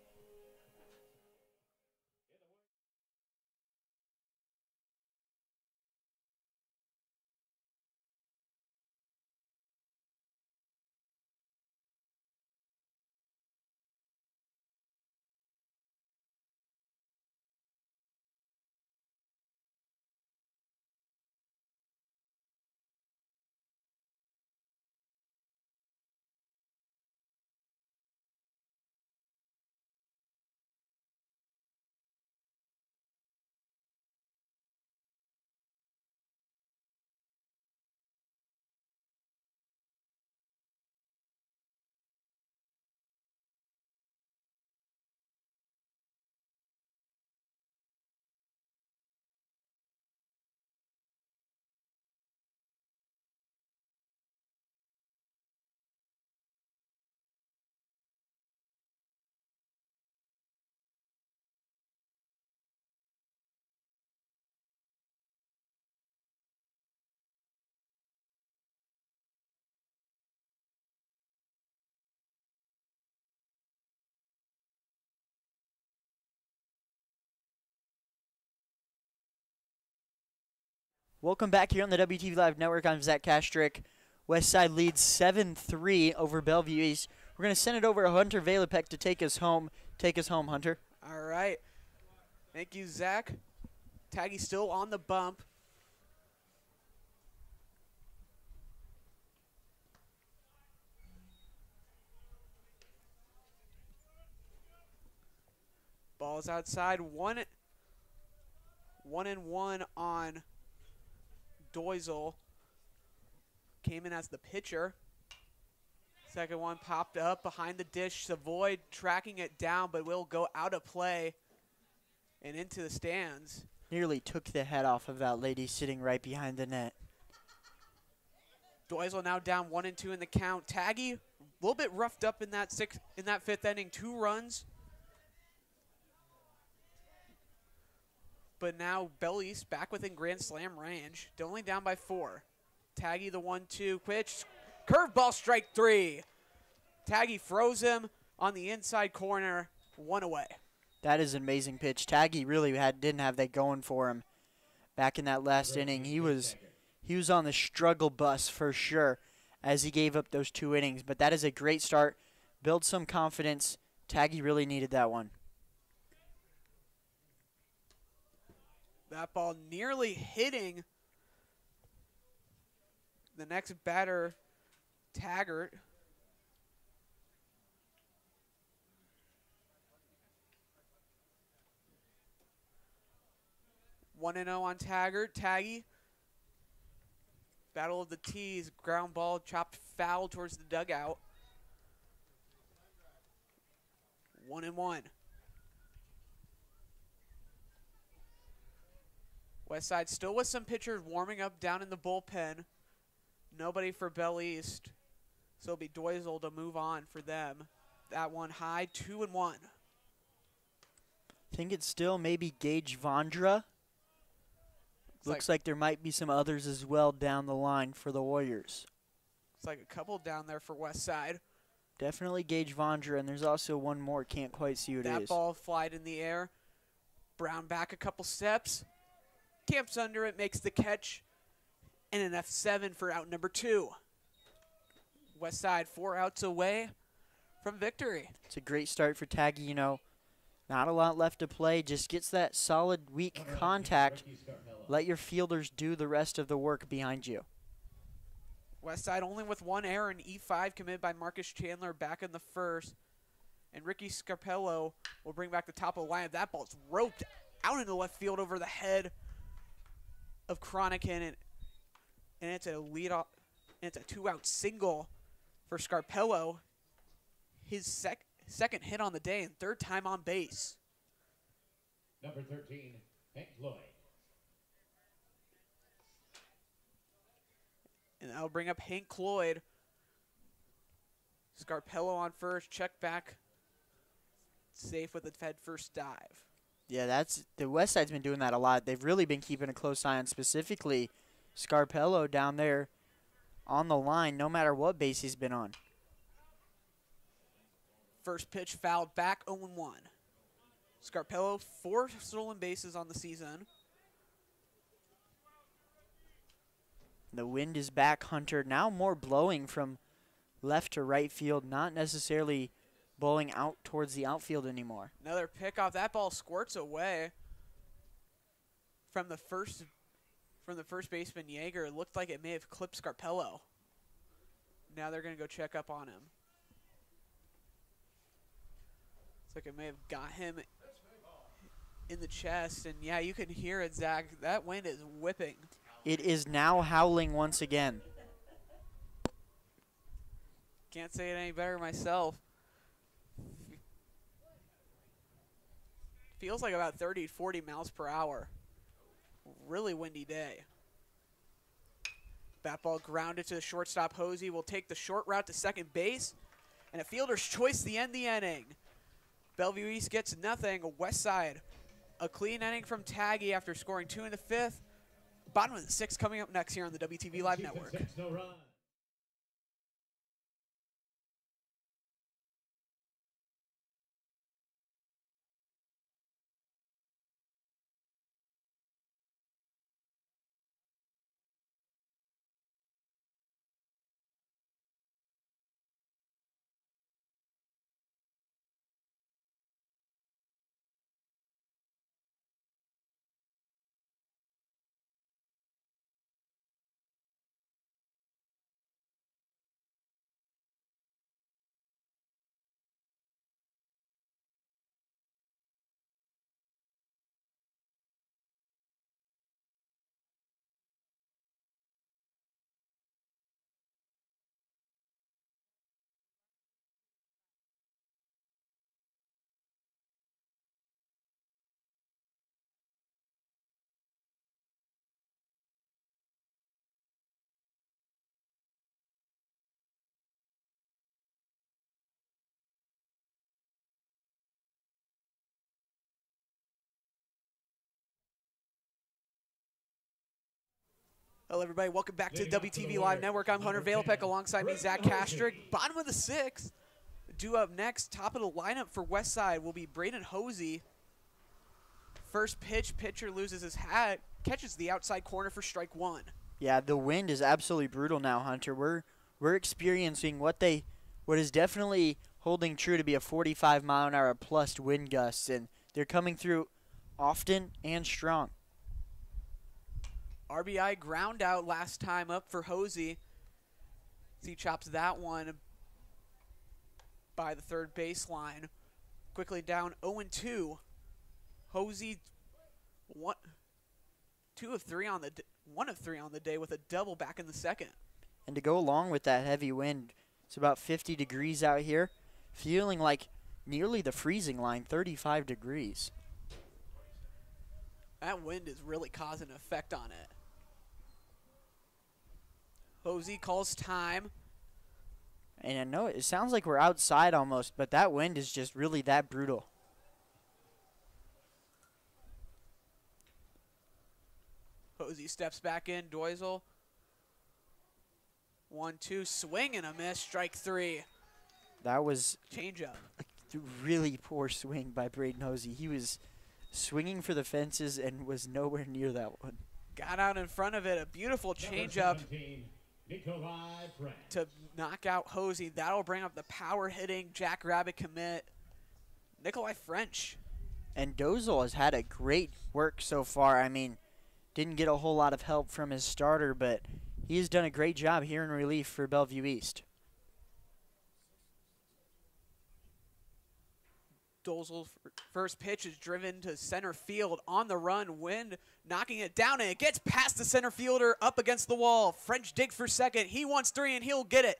Welcome back here on the WTV Live Network. I'm Zach Kastrick. Westside leads 7-3 over Bellevue East. We're going to send it over to Hunter Valipek to take us home. Take us home, Hunter. All right. Thank you, Zach. Taggy still on the bump. Ball's outside. One and one on Doisel. Came in as the pitcher. Second one popped up behind the dish. Savoy tracking it down, but will go out of play and into the stands. Nearly took the head off of that lady sitting right behind the net. Doisel now down 1-2 in the count. Taggy, a little bit roughed up in that fifth inning. 2 runs. But now Bell East back within Grand Slam range. They're only down by 4. Taggy the 1-2 pitch. Curveball, strike 3. Taggy froze him on the inside corner. 1 away. That is an amazing pitch. Taggy really didn't have that going for him back in that last inning. He was on the struggle bus for sure as he gave up those 2 innings. But that is a great start. Build some confidence. Taggy really needed that one. That ball nearly hitting the next batter, Taggart. One and 0 on Taggart. Taggy. Battle of the T's. Ground ball chopped foul towards the dugout. 1-1. Westside still with some pitchers warming up down in the bullpen. Nobody for Bell East. So it'll be Doisel to move on for them. That one high, 2-1. I think it's still maybe Gage Vondra. Looks like there might be some others as well down the line for the Warriors. Looks like a couple down there for Westside. Definitely Gage Vondra, and there's also one more. Can't quite see who it is. That ball flied in the air. Brown back a couple steps. Camps under it, makes the catch. And an F7 for out number 2. Westside 4 outs away from victory. It's a great start for Taggy. You know, not a lot left to play. Just gets that solid, weak contact. Let your fielders do the rest of the work behind you. Westside only with 1 error, and E5 committed by Marcus Chandler back in the first. And Ricky Scarpello will bring back the top of the lineup. That ball's roped out into left field over the head of Cronican, and it's a lead off. It's a 2-out single for Scarpello. His second hit on the day and 3rd time on base. Number 13, Hank Lloyd. And that'll bring up Hank Cloyd. Scarpello on first, check back. Safe with a head first dive. Yeah, the Westside's been doing that a lot. They've really been keeping a close eye on specifically Scarpello down there on the line, no matter what base he's been on. First pitch fouled back, 0-1. Scarpello, 4 stolen bases on the season. The wind is back, Hunter. Now more blowing from left to right field, not necessarily blowing out towards the outfield anymore. Another pickoff. That ball squirts away from the first baseman Yeager. It looked like it may have clipped Scarpello. Now they're going to go check up on him. Looks like it may have got him in the chest. And yeah, you can hear it, Zach. That wind is whipping. It is now howling once again. Can't say it any better myself. Feels like about 30, 40 miles per hour. Really windy day. Bat ball grounded to the shortstop. Hosey will take the short route to second base. And a fielder's choice to end the inning. Bellevue East gets nothing. Westside, a clean inning from Taggy after scoring 2 in the 5th. Bottom of the 6th coming up next here on the WTV Live Network. 6, no run. Hello, everybody. Welcome back to WTV Live Network. I'm Hunter Valepek alongside me, Zach Kastrick. Bottom of the sixth. Due up next, top of the lineup for Westside will be Braden Hosey. First pitch, pitcher loses his hat, catches the outside corner for strike one. Yeah, the wind is absolutely brutal now, Hunter. We're experiencing what is definitely holding true to be a 45-mile-an-hour plus wind gusts, and they're coming through often and strong. RBI ground out last time up for Hosey. He chops that one by the third baseline. Quickly down 0-2. Hosey one of three on the day with a double back in the second. And to go along with that heavy wind, it's about 50 degrees out here, feeling like nearly the freezing line, 35 degrees. That wind is really causing an effect on it. Hosey calls time. And I know it sounds like we're outside almost, but that wind is just really that brutal. Hosey steps back in. Doisel. 1-2. Swing and a miss. Strike three. That was changeup. A really poor swing by Braden Hosey. He was swinging for the fences and was nowhere near that one. Got out in front of it. A beautiful changeup to knock out Hosey. That'll bring up the power hitting Jackrabbit commit, Nikolai French. And Dozel has had a great work so far. I mean, didn't get a whole lot of help from his starter, but he has done a great job here in relief for Bellevue East. Dozel's first pitch is driven to center field on the run. Wind knocking it down, and it gets past the center fielder up against the wall. French dig for second. He wants three, and he'll get it.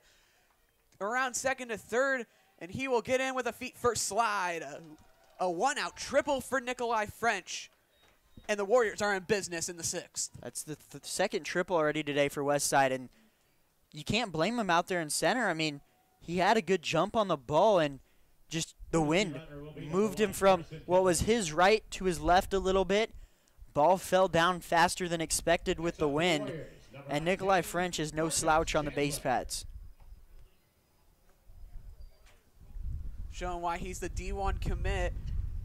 Around second to third, and he will get in with a feet first slide. A one-out triple for Nikolai French. And the Warriors are in business in the sixth. That's the second triple already today for Westside, and you can't blame him out there in center. I mean, he had a good jump on the ball, and just the wind moved him from what was his right to his left a little bit. Ball fell down faster than expected with the wind, and Nikolai French is no slouch on the base pads. Showing why he's the D1 commit.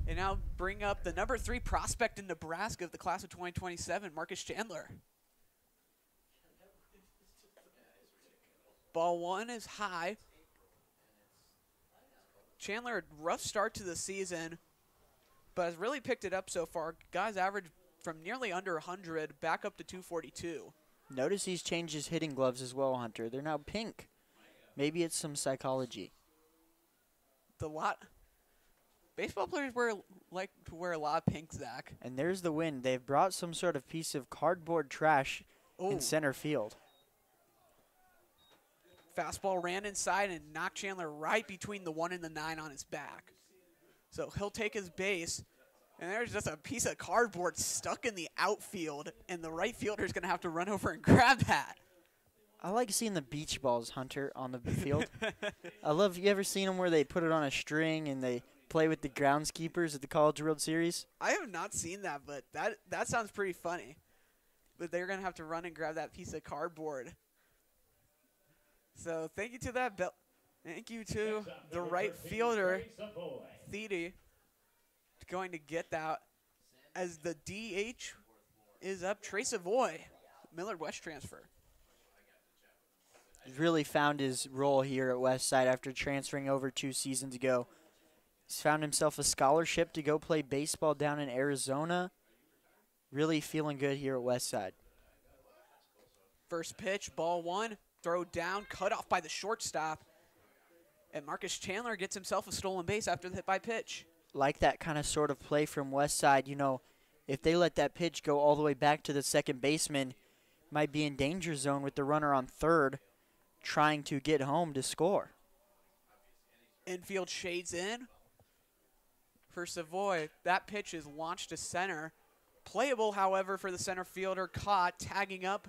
And now bring up the number 3 prospect in Nebraska of the class of 2027, Marcus Chandler. Ball one is high. Chandler, rough start to the season, but has really picked it up so far. Guys average from nearly under 100 back up to 242. Notice he's changed his hitting gloves as well, Hunter. They're now pink. Maybe it's some psychology. Baseball players like to wear a lot of pink, Zach. And there's the wind. They've brought some sort of piece of cardboard trash in center field. Fastball ran inside and knocked Chandler right between the 1 and the 9 on his back. So he'll take his base, and there's just a piece of cardboard stuck in the outfield, and the right fielder is going to have to run over and grab that. I like seeing the beach balls, Hunter, on the field. You ever seen them where they put it on a string and they play with the groundskeepers at the College World Series? I have not seen that, but that sounds pretty funny. But they're going to have to run and grab that piece of cardboard. So thank you to that. Thank you to the right fielder, Thede, going to get that as the DH is up. Trey Savoy, Millard West transfer. He's really found his role here at Westside after transferring over 2 seasons ago. He's found himself a scholarship to go play baseball down in Arizona. Really feeling good here at Westside. First pitch, ball one, throw down, cut off by the shortstop. And Marcus Chandler gets himself a stolen base after the hit by pitch. Like that kind of sort of play from Westside. You know, if they let that pitch go all the way back to the second baseman, might be in danger zone with the runner on third trying to get home to score. Infield shades in for Savoy. That pitch is launched to center. Playable, however, for the center fielder. Caught, tagging up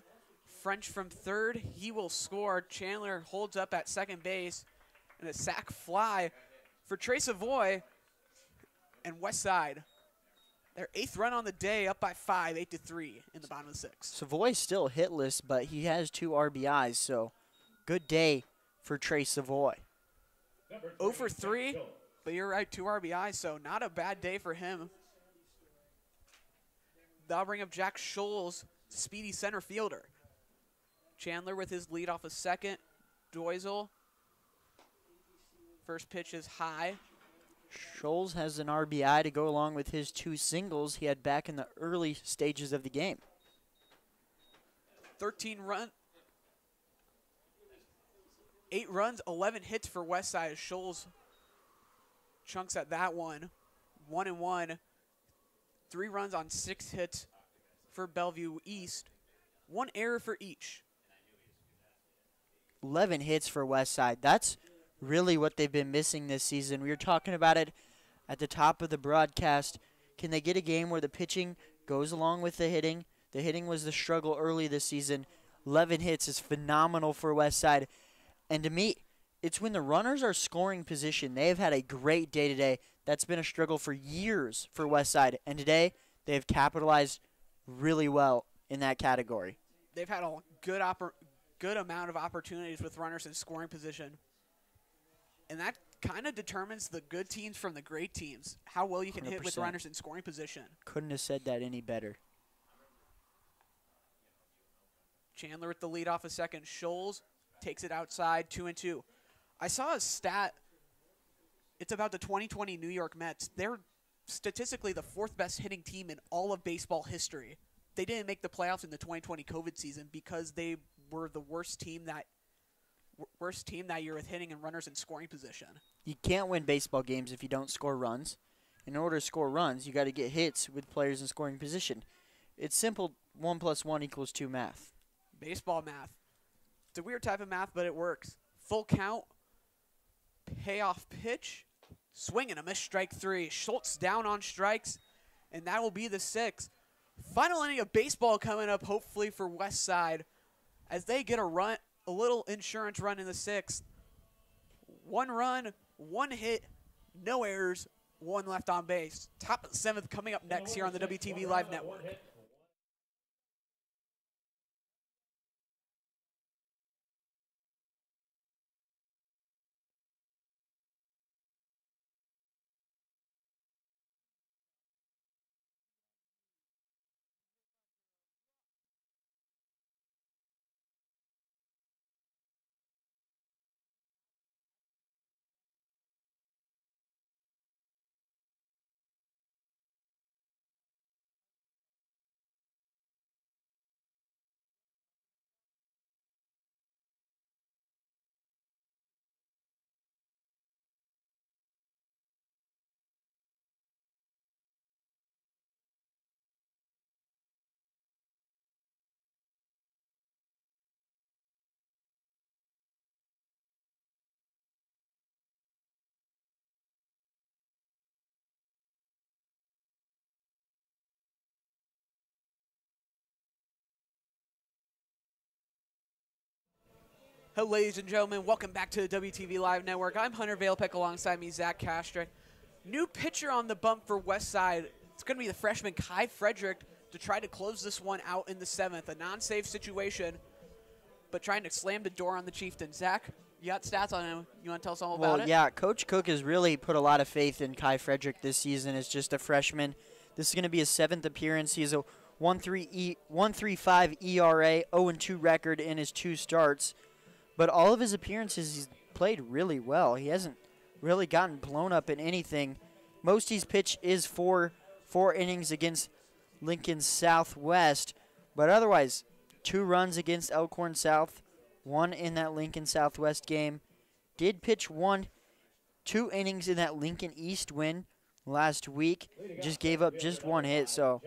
French from third. He will score. Chandler holds up at second base. And a sac fly for Trey Savoy. And Westside Their 8th run on the day, up by 5, 8-3 in the bottom of the 6th. Savoy's still hitless, but he has 2 RBIs, so good day for Trey Savoy. 0 for 3, but you're right, 2 RBIs, so not a bad day for him. That'll bring up Jack Scholes, speedy center fielder. Chandler with his lead off a second. Doisel. First pitch is high. Scholes has an RBI to go along with his 2 singles he had back in the early stages of the game. 8 runs, 11 hits for Westside. Scholes chunks at that one. 1-1. 3 runs on 6 hits for Bellevue East. 1 error for each. 11 hits for Westside. That's really what they've been missing this season. We were talking about it at the top of the broadcast. Can they get a game where the pitching goes along with the hitting? The hitting was the struggle early this season. 11 hits is phenomenal for Westside. And to me, it's when the runners are scoring position. They have had a great day today. That's been a struggle for years for Westside. And today, they have capitalized really well in that category. They've had a good amount of opportunities with runners in scoring position. And that kind of determines the good teams from the great teams, how well you can hit with 100%. runners in scoring position. Couldn't have said that any better. Chandler with the lead off a second. Scholes takes it outside, 2-2. I saw a stat. It's about the 2020 New York Mets. They're statistically the 4th best hitting team in all of baseball history. They didn't make the playoffs in the 2020 COVID season because they were the worst team that year with hitting and runners in scoring position. You can't win baseball games if you don't score runs. In order to score runs, you got to get hits with players in scoring position. It's simple 1 + 1 = 2 math. Baseball math. It's a weird type of math, but it works. Full count. Payoff pitch. Swing and a miss, strike 3. Schultz down on strikes, and that will be the 6th. Final inning of baseball coming up, hopefully for Westside, as they get a little insurance run in the 6th. 1 run, 1 hit, no errors, 1 left on base. Top of the 7th coming up next here on the WTV Live Network. Hello, ladies and gentlemen. Welcome back to the WTV Live Network. I'm Hunter Valepek, alongside me, Zach Kastrick. New pitcher on the bump for Westside. It's going to be the freshman Kai Frederick to try to close this one out in the 7th. A non-save situation, but trying to slam the door on the Chieftain. Zach, you got stats on him. You want to tell us all about it? Well, yeah, Coach Cook has really put a lot of faith in Kai Frederick this season as just a freshman. This is going to be his 7th appearance. He's a 1.35 ERA, 0-2 record in his 2 starts. But all of his appearances, he's played really well. He hasn't really gotten blown up in anything. Most he's pitched is four innings against Lincoln Southwest. But otherwise, 2 runs against Elkhorn South, 1 in that Lincoln Southwest game. Did pitch 2 innings in that Lincoln East win last week. Just gave up just 1 hit. So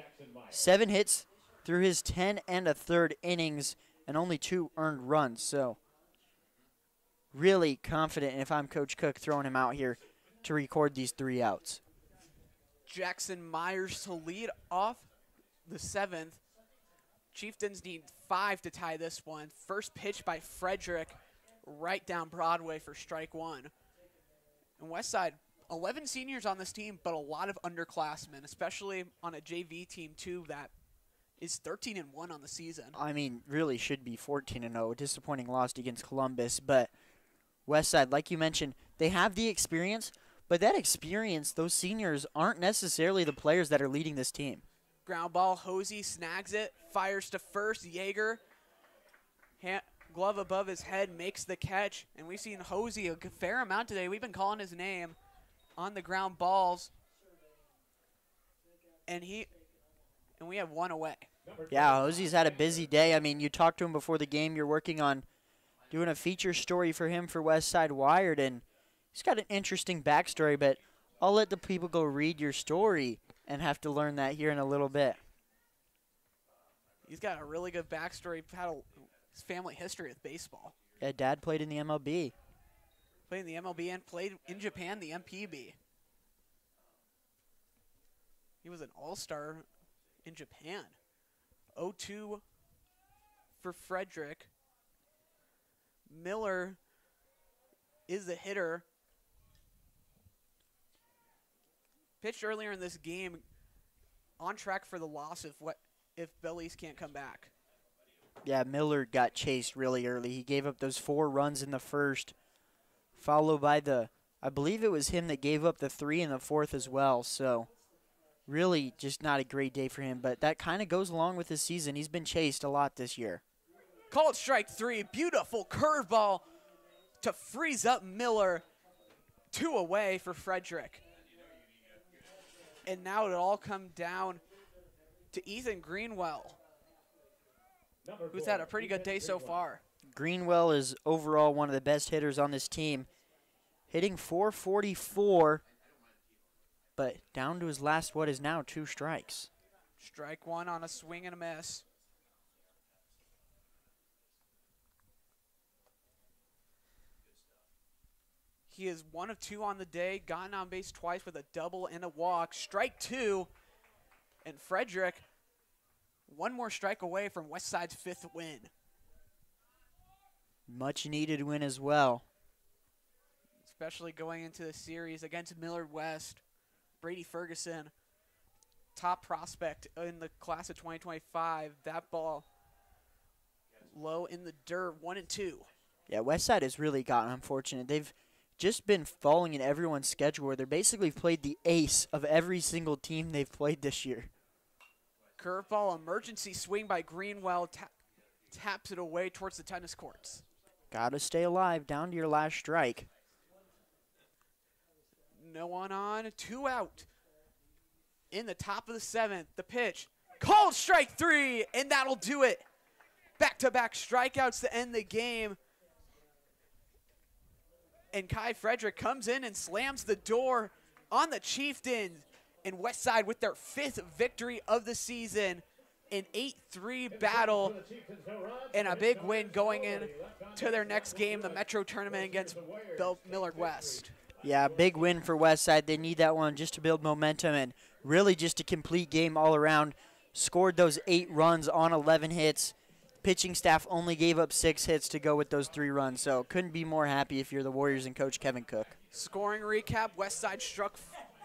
7 hits through his 10 1/3 innings and only 2 earned runs. So really confident if I'm Coach Cook throwing him out here to record these 3 outs. Jackson Myers to lead off the 7th. Chieftains need 5 to tie this one. First pitch by Frederick right down Broadway for strike 1. And Westside 11 seniors on this team, but a lot of underclassmen, especially on a JV team, too, that is 13-1 on the season. I mean, really should be 14-0. Disappointing loss against Columbus, but Westside, like you mentioned, they have the experience, but that experience, those seniors aren't necessarily the players that are leading this team. Ground ball, Hosey snags it, fires to first. Yeager, glove above his head, makes the catch. And we've seen Hosey a fair amount today. We've been calling his name on the ground balls. And we have one away. Yeah, Hosey's had a busy day. I mean, you talked to him before the game. You're working on doing a feature story for him for Westside Wired, and he's got an interesting backstory, but I'll let the people go read your story and have to learn that here in a little bit. He's got a really good backstory, his family history with baseball. Yeah, Dad played in the MLB. Played in the MLB and played in Japan, the MPB. He was an all-star in Japan. 0-2 for Frederick. Miller is the hitter. Pitched earlier in this game, on track for the loss if Bellevue can't come back. Yeah, Miller got chased really early. He gave up those 4 runs in the first, followed by I believe it was him that gave up the 3 in the fourth as well. So really just not a great day for him, but that kind of goes along with his season. He's been chased a lot this year. Called strike 3, beautiful curveball to freeze up Miller. 2 away for Frederick. And now it'll all come down to Ethan Greenwell, who's had a pretty good day so far. Greenwell is overall one of the best hitters on this team, hitting .444, but down to his last what is now 2 strikes. Strike 1 on a swing and a miss. He is 1 of 2 on the day, gotten on base twice with a double and a walk. Strike 2, and Frederick, 1 more strike away from Westside's 5th win. Much needed win as well. Especially going into the series against Millard West. Brady Ferguson, top prospect in the class of 2025. That ball low in the dirt, 1-2. Yeah, Westside has really gotten unfortunate. They've just been falling in everyone's schedule where they're basically played the ace of every single team they've played this year. Curveball, emergency swing by Greenwell, taps it away towards the tennis courts. Gotta stay alive, down to your last strike. No one on, 2 out. In the top of the 7th, the pitch. Called strike 3, and that'll do it. Back-to-back strikeouts to end the game. And Kai Frederick comes in and slams the door on the Chieftains. And Westside with their 5th victory of the season. An 8-3 battle and a big win going in to their next game, the Metro Tournament against Millard West. Yeah, big win for Westside. They need that one just to build momentum and really just a complete game all around. Scored those 8 runs on 11 hits. Pitching staff only gave up 6 hits to go with those 3 runs, so couldn't be more happy if you're the Warriors and Coach Kevin Cook. Scoring recap, Westside struck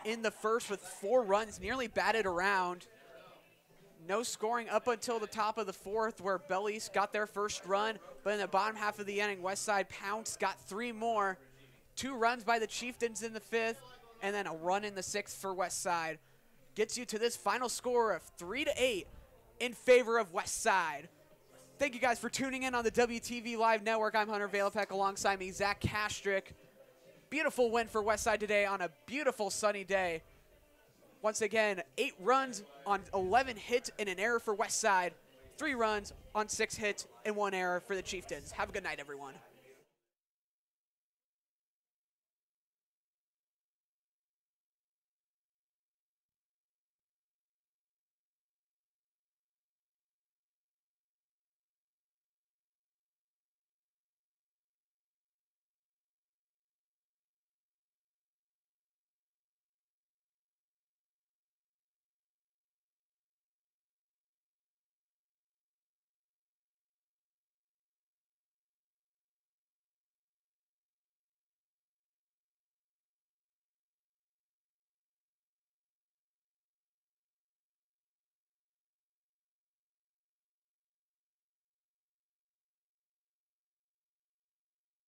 in the first with 4 runs, nearly batted around. No scoring up until the top of the 4th where Bellevue got their first run, but in the bottom half of the inning, Westside pounced, got 3 more. 2 runs by the Chieftains in the 5th, and then a run in the 6th for Westside. Gets you to this final score of 3-8 in favor of Westside. Thank you guys for tuning in on the WTV Live Network. I'm Hunter Valepek, alongside me, Zach Kastrick. Beautiful win for Westside today on a beautiful sunny day. Once again, 8 runs on 11 hits and an error for Westside. 3 runs on 6 hits and 1 error for the Chieftains. Have a good night, everyone.